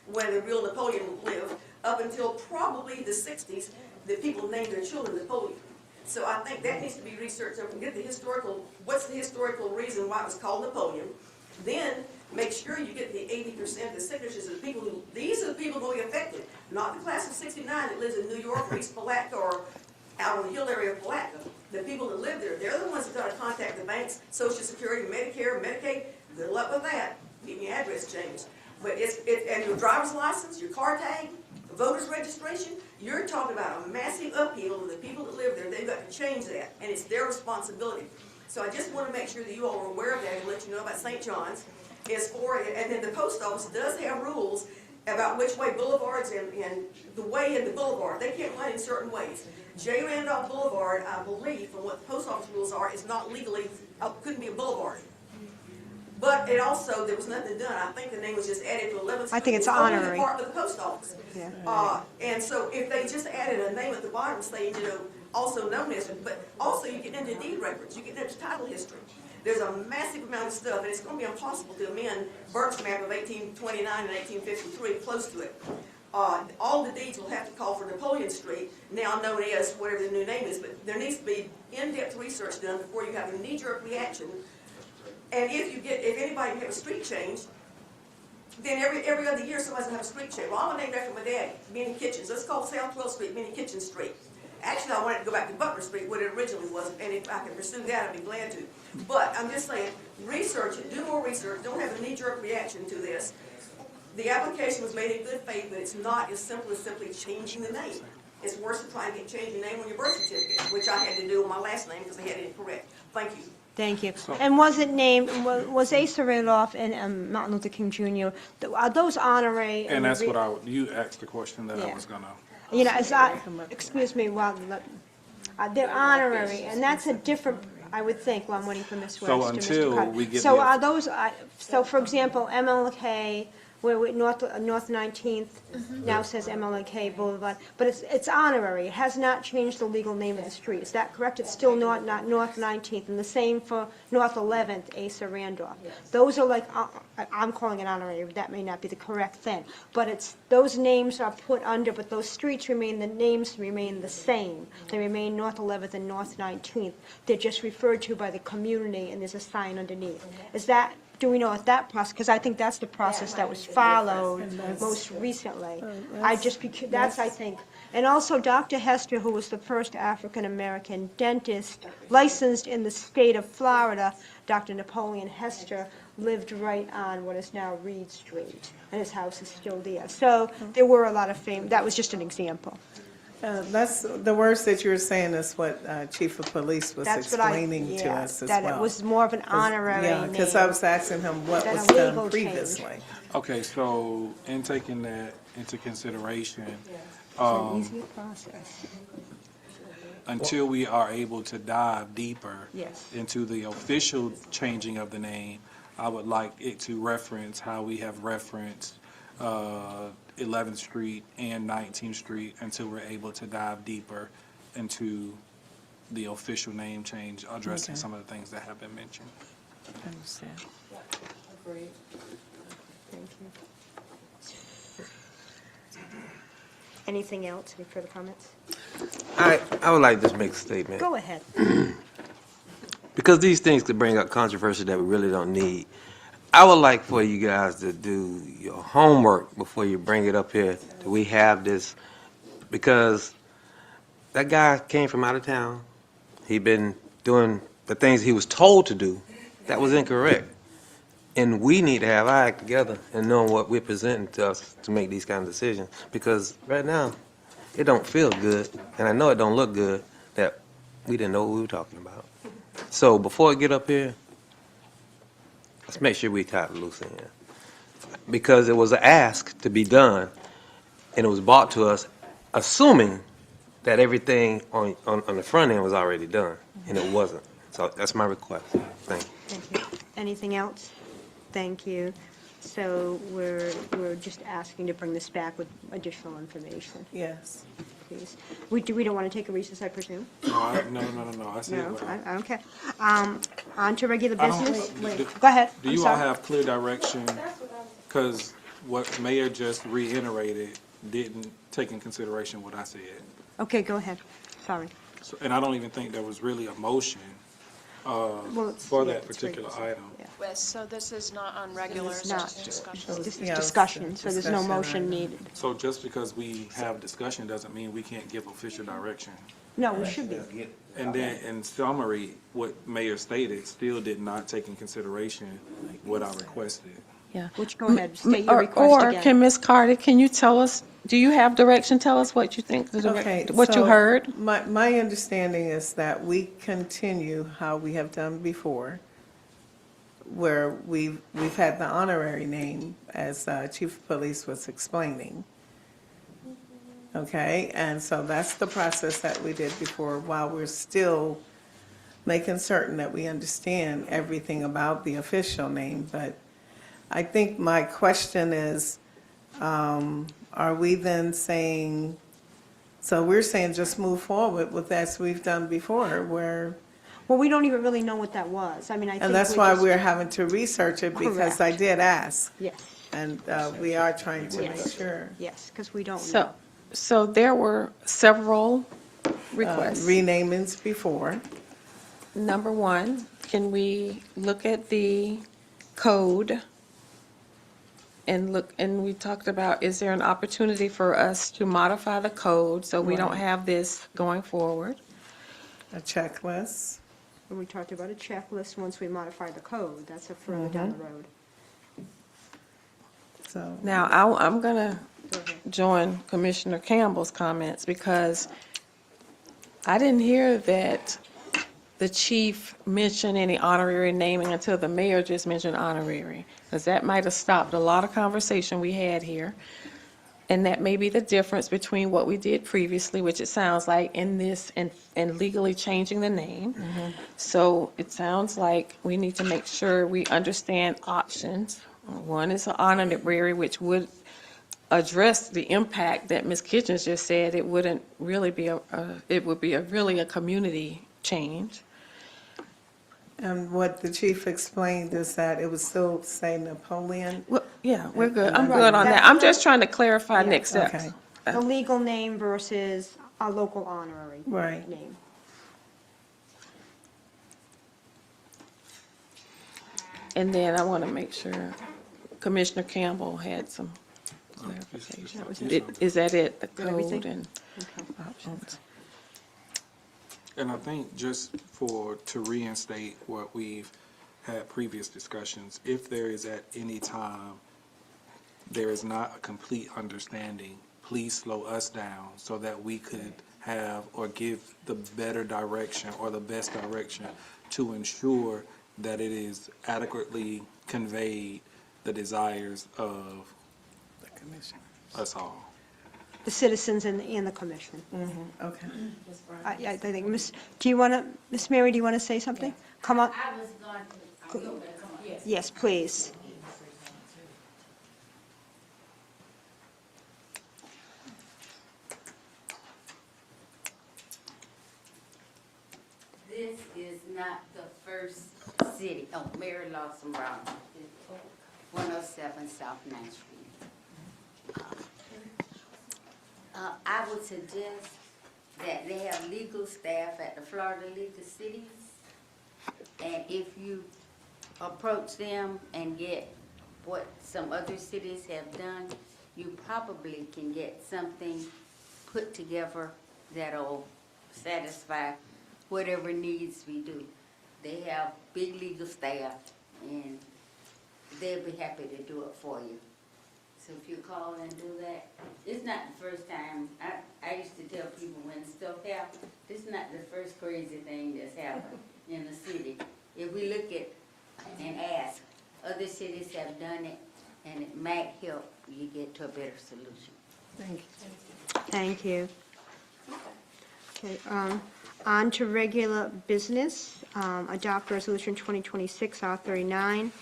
when the real Napoleon lived, up until probably the 60s, that people named their children Napoleon. So I think that needs to be researched and get the historical, what's the historical reason why it was called Napoleon. Then make sure you get the 80% of the signatures of the people who, these are the people who will be affected, not the class of 69 that lives in New York or East Palatka or out on the hill area of Palatka. The people that live there, they're the ones that got to contact the banks, Social Security, Medicare, Medicaid. Good luck with that. Get your address changed. But and your driver's license, your car tag, voter's registration, you're talking about a massive upheaval of the people that live there. They've got to change that, and it's their responsibility. So I just want to make sure that you all are aware of that and let you know about St. John's. And then the post office does have rules about which way boulevards and the way in the boulevard, they can't run in certain ways. J. Randolph Boulevard, I believe, from what the post office rules are, is not legally, couldn't be a boulevard. But it also, there was nothing done. I think the name was just added to 11th Street. I think it's only the honorary. part of the post office. Yeah. And so if they just added a name at the bottom saying, also known as, but also you get into deed records, you get into title history. There's a massive amount of stuff, and it's going to be impossible to amend Burke's map of 1829 and 1853, close to it. All the deeds will have to call for Napoleon Street, now known as whatever the new name is, but there needs to be in-depth research done before you have a knee-jerk reaction. And if anybody have a street change, then every other year somebody's gonna have a street change. Well, I'm named after my dad, Minnie Kitchens. Let's call South 12th Street Minnie Kitchens Street. Actually, I wanted to go back to Butler Street, what it originally was, and if I can pursue that, I'd be glad to. But I'm just saying, research it, do more research, don't have a knee-jerk reaction to this. The application was made in good faith, but it's not as simple as simply changing the name. It's worse than trying to change your name on your birth certificate, which I had to do on my last name because they had it incorrect. Thank you. Thank you. And was it named, was Asa Randolph and Martin Luther King Jr., are those honorary? And that's what you asked the question that I was gonna. You know, excuse me, they're honorary, and that's a different, I would think, well, I'm waiting for Ms. West. So and Mr. until Carter. we get So the- are those, so for example, MLK, where North 19th now says MLK Boulevard, but it's honorary. It has not changed the legal name of the street. Is that correct? It's still not North 19th, and the same for North 11th, Asa Randolph. Those are like, I'm calling it honorary, that may not be the correct thing, but those names are put under, but those streets remain, the names remain the same. They remain North 11th and North 19th. They're just referred to by the community, and there's a sign underneath. Is that, do we know if that process, because I think that's the process that was followed most recently. I think. And also Dr. Hester, who was the first African-American dentist licensed in the state of Florida, Dr. Napoleon Hester, lived right on what is now Reed Street, and his house is still there. So there were a lot of fame. That was just an example. That's the worst that you were saying is what Chief of Police was That's explaining what to us as that well. it was more of an honorary name. Yeah, because I was asking him what than was a done legal previously. change. Okay, so in taking that into consideration, It's an easier process. until we are able to dive deeper Yes. into the official changing of the name, I would like it to reference how we have referenced 11th Street and 19th Street until we're able to dive deeper into the official name change, addressing some of the things that have been mentioned. I understand. Agreed. Thank you. Anything else? Any further comments? I would like to just make a statement. Go ahead. Because these things could bring up controversy that we really don't need. I would like for you guys to do your homework before you bring it up here. That we have this, because that guy came from out of town. He'd been doing the things he was told to do. That was incorrect. And we need to have our act together and know what we're presenting to us to make these kind of decisions. Because right now, it don't feel good, and I know it don't look good that we didn't know what we were talking about. So before I get up here, let's make sure we tie the loose end. Because it was an ask to be done, and it was brought to us assuming that everything on the front end was already done, and it wasn't. So that's my request. Thank you. Thank you. Anything else? Thank you. So we're just asking to bring this back with additional information, Yes. please. We don't want to take a recess, I presume? No, I see No, what I don't care. On to regular I don't- business? Wait. Go ahead. Do I'm you all sorry. have clear direction? Because what Mayor just reiterated didn't take in consideration what I said. Okay, go ahead. Sorry. So- And I don't even think there was really a motion Well, it's- for yeah, that it's particular regular. item. Yes, so this is not on regular, It's it's not. just discussion. This is Yeah, it's discussion, so there's no discussion motion item. needed. So just because we have discussion doesn't mean we can't give official direction. No, we should be. And then in summary, what Mayor stated still did not take in consideration what I requested. Yeah. Which, go ahead, state your request Or again. can Ms. Carter, can you tell us, do you have direction? Tell us what you think, Okay. what you so heard? My understanding is that we continue how we have done before, where we've had the honorary name, as Chief of Police was explaining. Okay, and so that's the process that we did before, while we're still making certain that we understand everything about the official name. But I think my question is, are we then saying, so we're saying just move forward with as we've done before, where, Well, we don't even really know what that was. I mean, I think and that's we why just- we're having to research it, because I Correct. did ask. Yes, And we are trying to make Yes. sure. yes, because we don't So, know. so there were several requests. Renamings before. Number one, can we look at the code and look, and we talked about, is there an opportunity for us to modify the code so we don't Right. have this going forward? A checklist. And we talked about a checklist once we modify the code. That's a further down the road. So. Now, I'm going to join Commissioner Campbell's comments because I didn't hear that the chief mentioned any honorary naming until the mayor just mentioned honorary, because that might have stopped a lot of conversation we had here. And that may be the difference between what we did previously, which it sounds like, in this and legally changing the name. So it sounds like we need to make sure we understand options. One is an honorary, which would address the impact that Ms. Kitchens just said. It wouldn't really be it would be really a community change. And what the chief explained is that it would still say Napoleon. Well, yeah, we're good. I'm Right. good on that. I'm just trying to clarify Yeah, next steps. Okay. The legal name versus a local honorary Right. name. And then I want to make sure Commissioner Campbell had some clarification. That was it. Is that it, the code Everything? and Okay. options? And I think just to reinstate what we've had previous discussions, if there is at any time, there is not a complete understanding, please slow us down so that we could have or give the better direction or the best direction to ensure that it is adequately conveyed the desires of us all. The citizens and the commission. Okay. I think, Miss Mary, do you want to say something? Come on. I was going to, yes. Yes, please. This is not the first city, Mary Lawson Brown, 107 South 9th Street. I would suggest that they have legal staff at the Florida League of Cities. And if you approach them and get what some other cities have done, you probably can get something put together that'll satisfy whatever needs we do. They have big legal staff and they'll be happy to do it for you. So if you call and do that, it's not the first time. I used to tell people when stuff happens, this is not the first crazy thing that's happened in the city. If we look at and ask, other cities have done it, and it might help you get to a better solution. Thank you. Thank you. Okay, on to regular business. Adopt Resolution 2026 R39,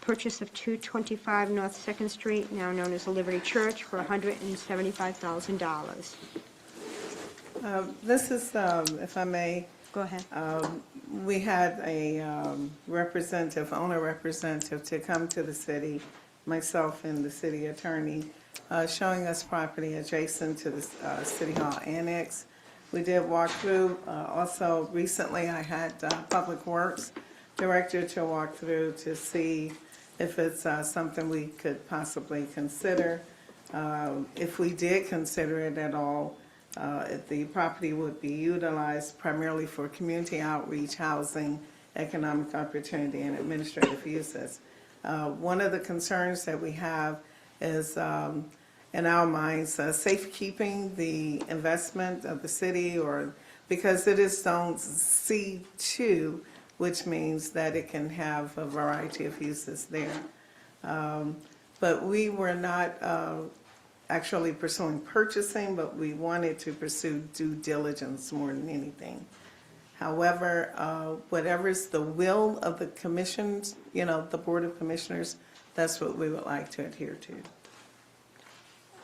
purchase of 225 North Second Street, now known as the Liberty Church, for $175,000. This is, if I may, Go ahead. we had a representative, owner representative, to come to the city, myself and the city attorney, showing us property adjacent to the City Hall Annex. We did walk through. Also, recently, I had Public Works Director to walk through to see if it's something we could possibly consider. If we did consider it at all, the property would be utilized primarily for community outreach, housing, economic opportunity, and administrative uses. One of the concerns that we have is, in our minds, safekeeping the investment of the city, or because it is zone C2, which means that it can have a variety of uses there. But we were not actually pursuing purchasing, but we wanted to pursue due diligence more than anything. However, whatever is the will of the commissions, the Board of Commissioners, that's what we would like to adhere to.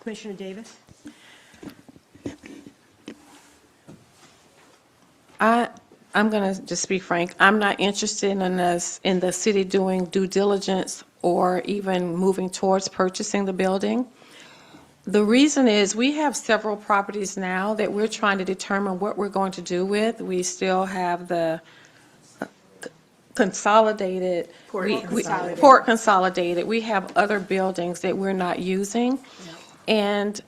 Commissioner Davis? I'm going to just be frank. I'm not interested in the city doing due diligence or even moving towards purchasing the building. The reason is we have several properties now that we're trying to determine what we're going to do with. We still have the consolidated. Port consolidated. We have other buildings that we're not using. And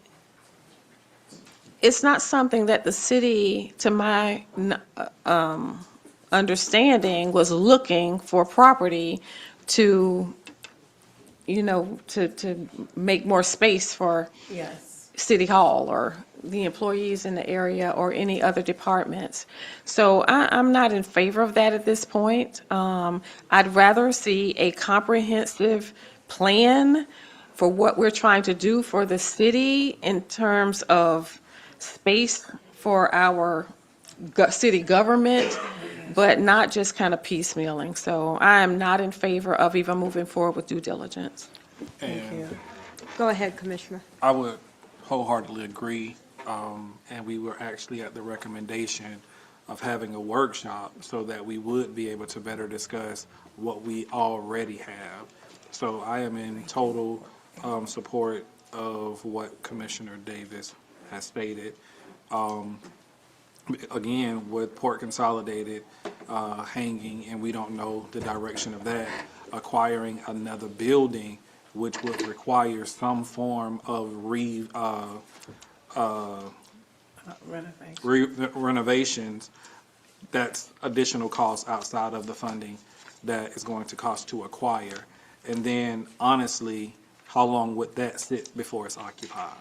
it's not something that the city, to my understanding, was looking for property to, to make more space for City Hall or the employees in the area or any other departments. So I'm not in favor of that at this point. I'd rather see a comprehensive plan for what we're trying to do for the city in terms of space for our city government, but not just kind of piecemealing. So I am not in favor of even moving forward with due diligence. And Go ahead, Commissioner. I would wholeheartedly agree, and we were actually at the recommendation of having a workshop so that we would be able to better discuss what we already have. So I am in total support of what Commissioner Davis has stated. Again, with Port Consolidated hanging, and we don't know the direction of that, acquiring another building, which would require some form of renovations, that's additional costs outside of the funding that is going to cost to acquire. And then, honestly, how long would that sit before it's occupied?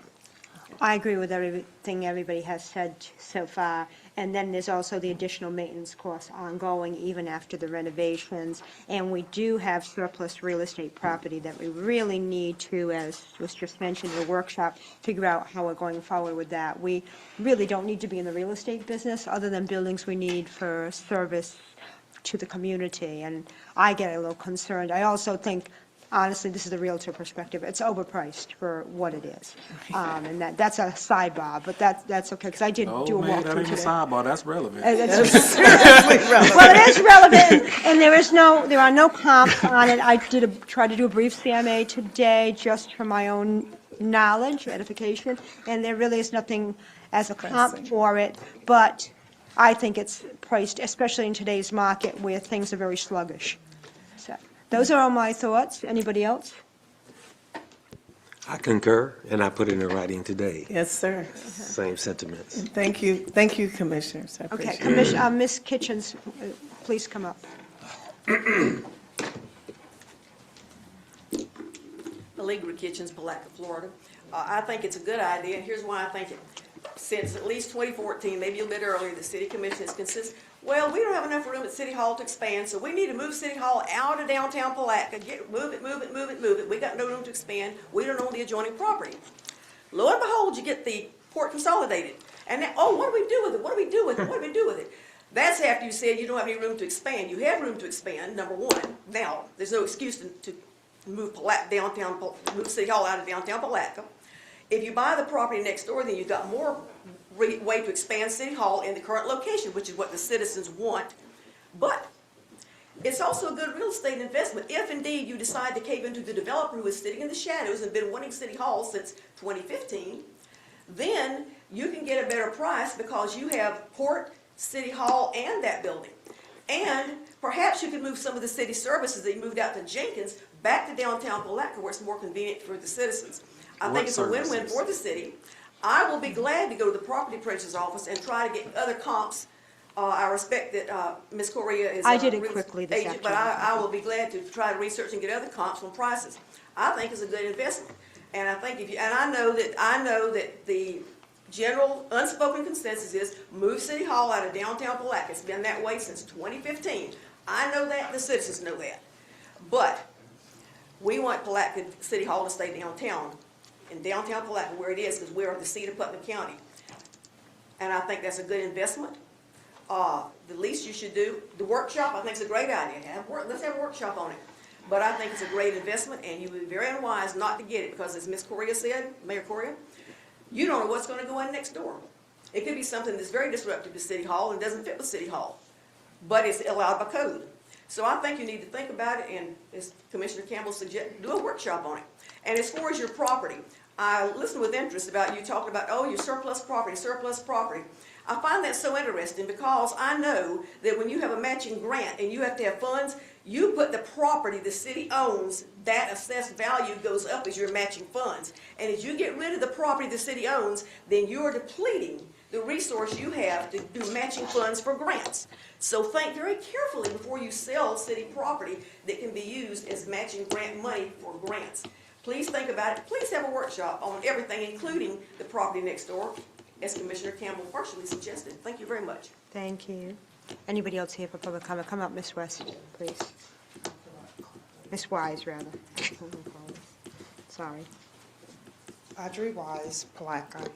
I agree with everything everybody has said so far. And then there's also the additional maintenance costs ongoing even after the renovations. And we do have surplus real estate property that we really need to, as was just mentioned in the workshop, figure out how we're going forward with that. We really don't need to be in the real estate business other than buildings we need for service to the community. And I get a little concerned. I also think, honestly, this is the realtor perspective, it's overpriced for what it is. And that's a sidebar, but that's okay, because I did do a walkthrough That ain't a today. sidebar, that's relevant. Well, it is relevant, and there are no comps on it. I tried to do a brief CMA today, just for my own knowledge, edification, and there really is nothing as a comp for it, but I think it's priced, especially in today's market where things are very sluggish. So, those are all my thoughts. Anybody else? I concur, and I put it in writing today. Yes, sir. Same sentiments. Thank you, Commissioners. I Okay, appreciate it. Ms. Kitchens, please come up. Allegra Kitchens, Palatka, Florida. I think it's a good idea, and here's why I think it. Since at least 2014, maybe a bit earlier, the City Commission has consisted, well, we don't have enough room at City Hall to expand, so we need to move City Hall out of downtown Palatka, move it. We got no room to expand. We don't own the adjoining property. Lo and behold, you get the Port Consolidated. And then, oh, what do we do with it? What do we do with it? What do we do with it? That's after you said you don't have any room to expand. You have room to expand, number one. Now, there's no excuse to move move City Hall out of downtown Palatka. If you buy the property next door, then you've got more way to expand City Hall in the current location, which is what the citizens want. But it's also a good real estate investment if indeed you decide to cave into the developer who is sitting in the shadows and been wanting City Hall since 2015. Then you can get a better price because you have Port, City Hall, and that building. And perhaps you can move some of the city services that you moved out to Jenkins back to downtown Palatka where it's more convenient for the citizens. I think it's a win-win for the city. I will be glad to go to the property appraiser's office and try to get other comps. I respect that Ms. Correa is I did it real quickly this agent, but afternoon. I will be glad to try to research and get other comps on prices. I think it's a good investment. And I think I know that the general unspoken consensus is move City Hall out of downtown Palatka. It's been that way since 2015. I know that, the citizens know that. But we want Palatka City Hall to stay downtown, in downtown Palatka where it is, because we're the seat of Putnam County. And I think that's a good investment. The least you should do, the workshop, I think is a great idea. Let's have a workshop on it. But I think it's a great investment, and you would be very unwise not to get it, because as Ms. Correa said, Mayor Correa, you don't know what's going to go in next door. It could be something that's very disruptive to City Hall and doesn't fit with City Hall, but it's allowed by code. So I think you need to think about it, and as Commissioner Campbell suggested, do a workshop on it. And as far as your property, I listened with interest about you talking about, oh, your surplus property, surplus property. I find that so interesting because I know that when you have a matching grant and you have to have funds, you put the property the city owns, that assessed value goes up as you're matching funds. And as you get rid of the property the city owns, then you're depleting the resource you have to do matching funds for grants. So think very carefully before you sell city property that can be used as matching grant money for grants. Please think about it. Please have a workshop on everything, including the property next door, as Commissioner Campbell partially suggested. Thank you very much. Thank you. Anybody else here for public comment? Come up, Ms. West, please. Ms. Wise, rather. Sorry. Audrey Wise, Palatka.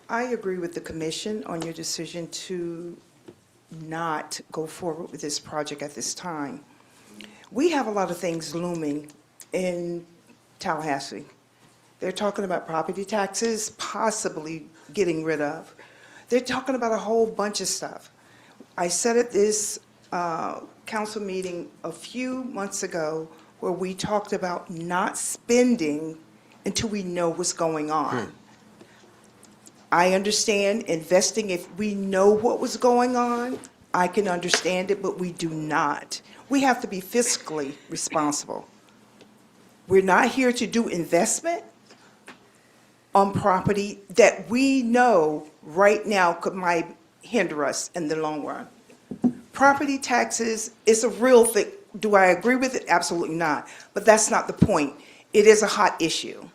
I agree with the commission on your decision to not go forward with this project at this time. We have a lot of things looming in Tallahassee. They're talking about property taxes, possibly getting rid of. They're talking about a whole bunch of stuff. I said at this council meeting a few months ago where we talked about not spending until we know what's going on. I understand investing, if we know what was going on, I can understand it, but we do not. We have to be fiscally responsible. We're not here to do investment on property that we know right now might hinder us in the long run. Property taxes is a real thing. Do I agree with it? Absolutely not. But that's not the point. It is a hot issue.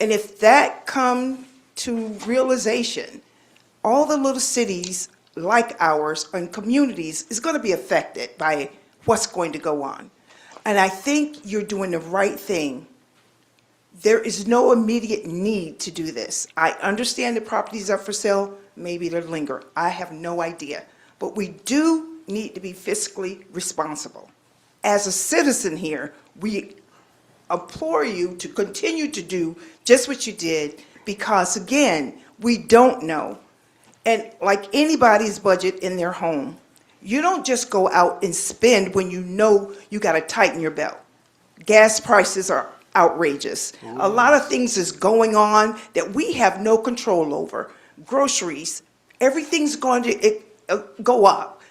And if that comes to realization, all the little cities like ours and communities is going to be affected by what's going to go on. And I think you're doing the right thing. There is no immediate need to do this. I understand the properties are for sale, maybe they'll linger. I have no idea. But we do need to be fiscally responsible. As a citizen here, we implore you to continue to do just what you did, because again, we don't know. And like anybody's budget in their home, you don't just go out and spend when you know you got to tighten your belt. Gas prices are outrageous. A lot of things is going on that we have no control over. Groceries, everything's going to go up.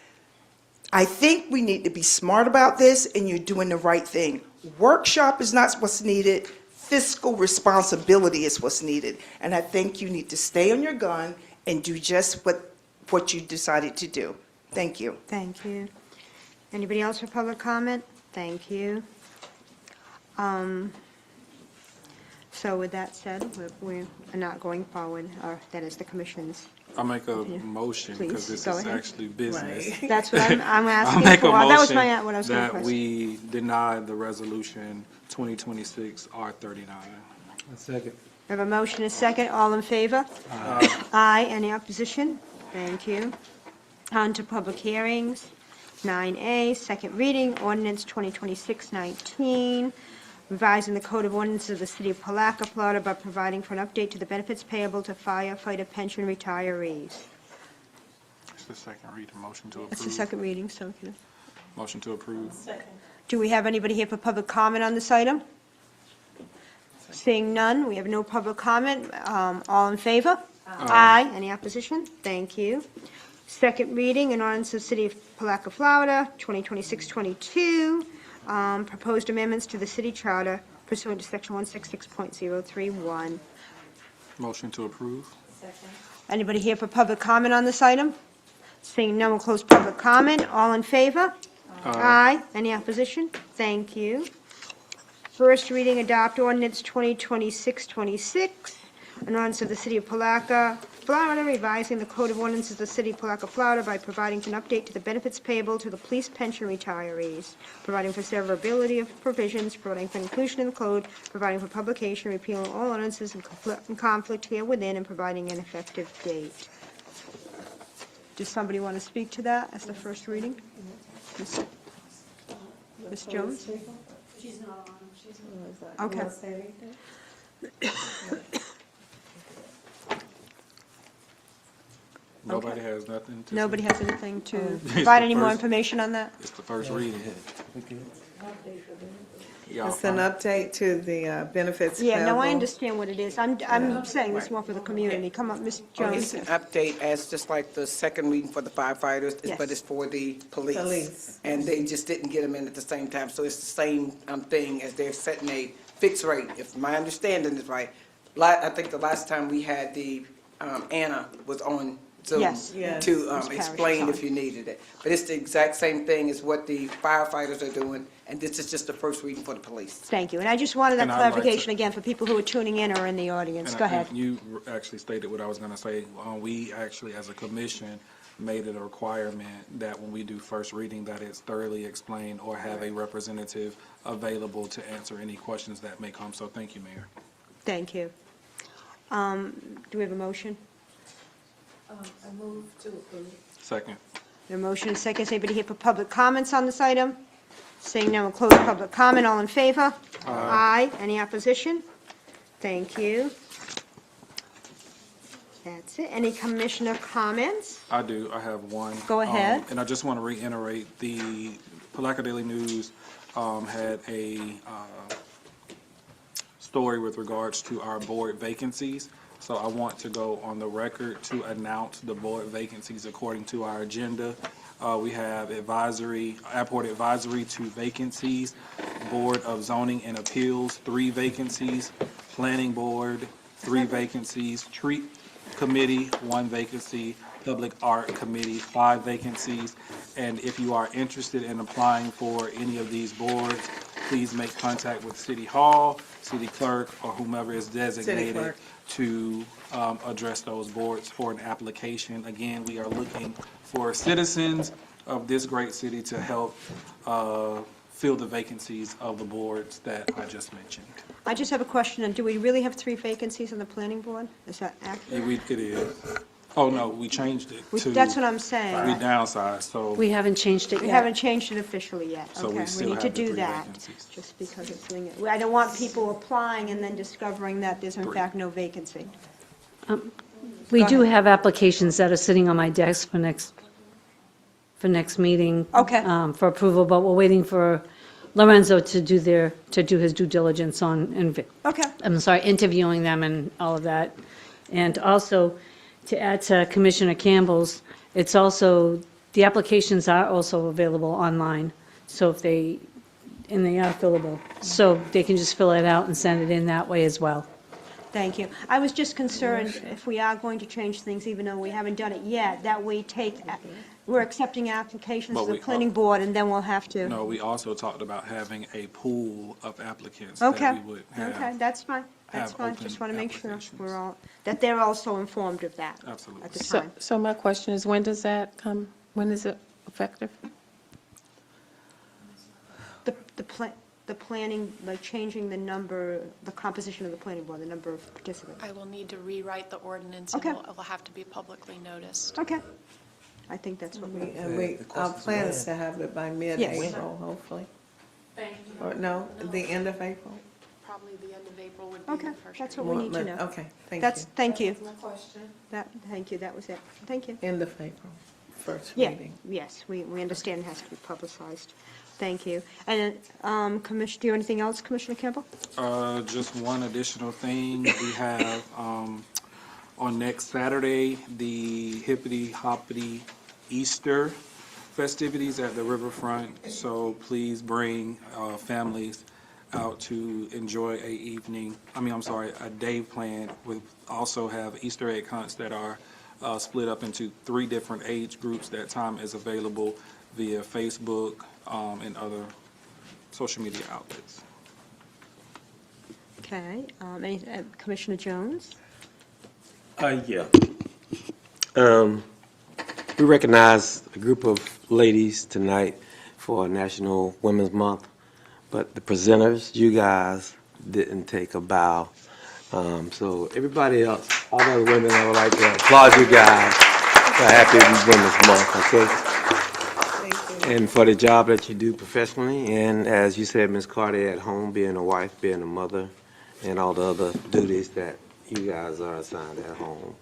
I think we need to be smart about this, and you're doing the right thing. Workshop is not what's needed. Fiscal responsibility is what's needed. And I think you need to stay on your gun and do just what you decided to do. Thank you. Thank you. Anybody else for public comment? Thank you. So with that said, we're not going forward, or that is the commission's. I make a motion, because Please, this go is ahead. actually business. That's what I'm I asking make for. a That was motion what I was going to that request. we deny the resolution 2026 R39. Second. We have a motion and a second. All in favor? Aye. Any opposition? Thank you. On to public hearings. 9A, second reading, ordinance 2026-19, revising the Code of Ordinances of the City of Palatka, Florida by providing for an update to the benefits payable to firefighter pension retirees. It's the second reading, motion to approve. It's the second reading, so, Motion to approve. do we have anybody here for public comment on this item? Seeing none, we have no public comment. All in favor? Aye. Any opposition? Thank you. Second reading, an ordinance of the City of Palatka, Florida, 2026-22, proposed amendments to the city charter pursuant to section 166.031. Motion to approve. Anybody here for public comment on this item? Seeing none, we'll close public comment. All in favor? Aye. Any opposition? Thank you. First reading, adopt ordinance 2026-26, an ordinance of the City of Palatka, Florida, revising the Code of Ordinances of the City of Palatka, Florida by providing an update to the benefits payable to the police pension retirees, providing for severability of provisions, providing for inclusion in the code, providing for publication, repealing all ordinances in conflict herewithin, and providing an effective date. Does somebody want to speak to that as the first reading? Ms. Jones? She's not on. She's Okay. Nobody has nothing to say? Nobody has anything to It's provide the any more first- information on that? It's the first reading. Y'all It's an fine? update to the benefits Yeah, no, I payable. understand what it is. I'm saying this more for the community. Come up, Ms. It's Jones. an update as just like the second reading for the firefighters, Yes. but it's for the police. Police. And they just didn't get them in at the same time, so it's the same thing as they're setting a fixed rate, if my understanding is right. I think the last time we had the, Anna was on Zoom. Yes. Yes. To Ms. Parrish explain is if you needed it. But it's the exact same thing as what the firefighters are doing, and this is just the first reading for the police. Thank you. And I just wanted that And I'd like to- clarification again for people who are tuning in or in the audience. And Go I ahead. think you actually stated what I was going to say. We actually, as a commission, made it a requirement that when we do first reading, that it's thoroughly explained or have a representative available to answer any questions that may come. So thank you, Mayor. Thank you. Do we have a motion? I move to approve. Second. A motion and second. Is anybody here for public comments on this item? Seeing none, we'll close public comment. All in favor? Aye. Any opposition? Thank you. That's it. Any commissioner comments? I do. I have one. Go ahead. And I just want to reiterate, the Palatka Daily News had a story with regards to our board vacancies. So I want to go on the record to announce the board vacancies according to our agenda. We have airport advisory, 2 vacancies, Board of Zoning and Appeals, 3 vacancies, Planning Board, 3 vacancies, Tree Committee, 1 vacancy, Public Art Committee, 5 vacancies. And if you are interested in applying for any of these boards, please make contact with City Hall, City Clerk, or whomever is designated Clerk. to address those boards for an application. Again, we are looking for citizens of this great city to help fill the vacancies of the boards that I just mentioned. I just have a question. And do we really have 3 vacancies on the planning board? Is that accurate? It is. Oh, no, we changed it to. That's what I'm saying. We downsized, so. We haven't changed it We yet. haven't changed it officially yet. So we Okay, still need to have the do 3 that, vacancies. just because it's doing it. I don't want people applying and then discovering that there's in 3. fact no vacancy. We Go do ahead. have applications that are sitting on my desk for next meeting. Okay. For approval, but we're waiting for Lorenzo to do his due diligence on, Okay. interviewing them and all of that. And also, to add to Commissioner Campbell's, it's also, the applications are also available online, so they are fillable. So they can just fill it out and send it in that way as well. Thank you. I was just concerned if we are going to change things, even though we haven't done it yet, that we're accepting applications But to the we- planning board, and then we'll have to. No, we also talked about having a pool of applicants Okay, that we would okay, have. that's fine. That's have fine. open Just want to make sure applications. that they're also informed of that Absolutely. at the So, time. so my question is, when does that come, when is it effective? The plan, the planning, like changing the number, the composition of the planning board, the number of participants? I will need to rewrite the ordinance, and Okay. it will have to be publicly noticed. Okay. I think that's what we, Our plan is to have it by mid-April, hopefully. Or no, the end of April? Probably the end of April would be okay, the first that's reading. what we need to know. Okay, thank That's, you. thank you. My question. Thank you, that was it. Thank you. End of April, first Yeah, reading. yes, we understand it has to be publicized. Thank you. And, Commissioner, do you have anything else, Commissioner Campbell? Just one additional thing, we have, on next Saturday, the Hippity Hoppity Easter festivities at the riverfront, so please bring, families out to enjoy a day planned. We also have Easter egg hunts that are, split up into 3 different age groups. That time is available via Facebook, and other social media outlets. Okay, Commissioner Jones? Yeah. We recognize a group of ladies tonight for National Women's Month, but the presenters, you guys didn't take a bow. So everybody else, all the other women, I would like to applaud you guys for Happy Women's Month, okay? And for the job that you do professionally, and as you said, Ms. Carter, at home, being a wife, being a mother, and all the other duties that you guys are assigned at home.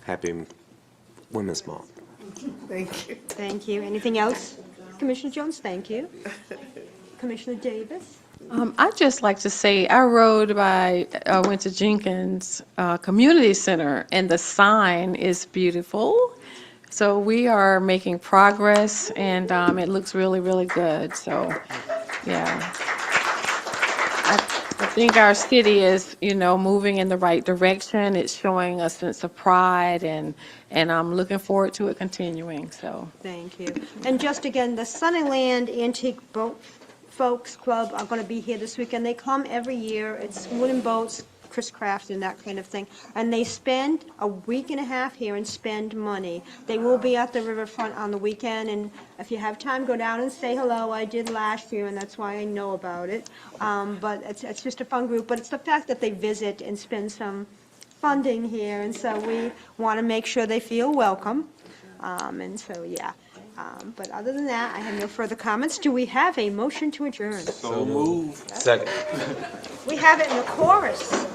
Happy Women's Month. Thank you. Thank you. Anything else? Commissioner Jones, thank you. Commissioner Davis? I'd just like to say, I went to Jenkins Community Center, and the sign is beautiful. So we are making progress, and it looks really, really good. So, yeah. I think our city is, moving in the right direction. It's showing a sense of pride, and I'm looking forward to it continuing, so. Thank you. And just again, the Sunnyland Antique Boat Folks Club are going to be here this weekend. They come every year. It's wooden boats, Chris Craft and that kind of thing. And they spend a week and a half here and spend money. They will be at the riverfront on the weekend, and if you have time, go down and say hello. I did last year, and that's why I know about it. But it's just a fun group. But it's the fact that they visit and spend some funding here, and so we want to make sure they feel welcome. And so, yeah. But other than that, I have no further comments. Do we have a motion to adjourn? So move. Second. We have it in the chorus.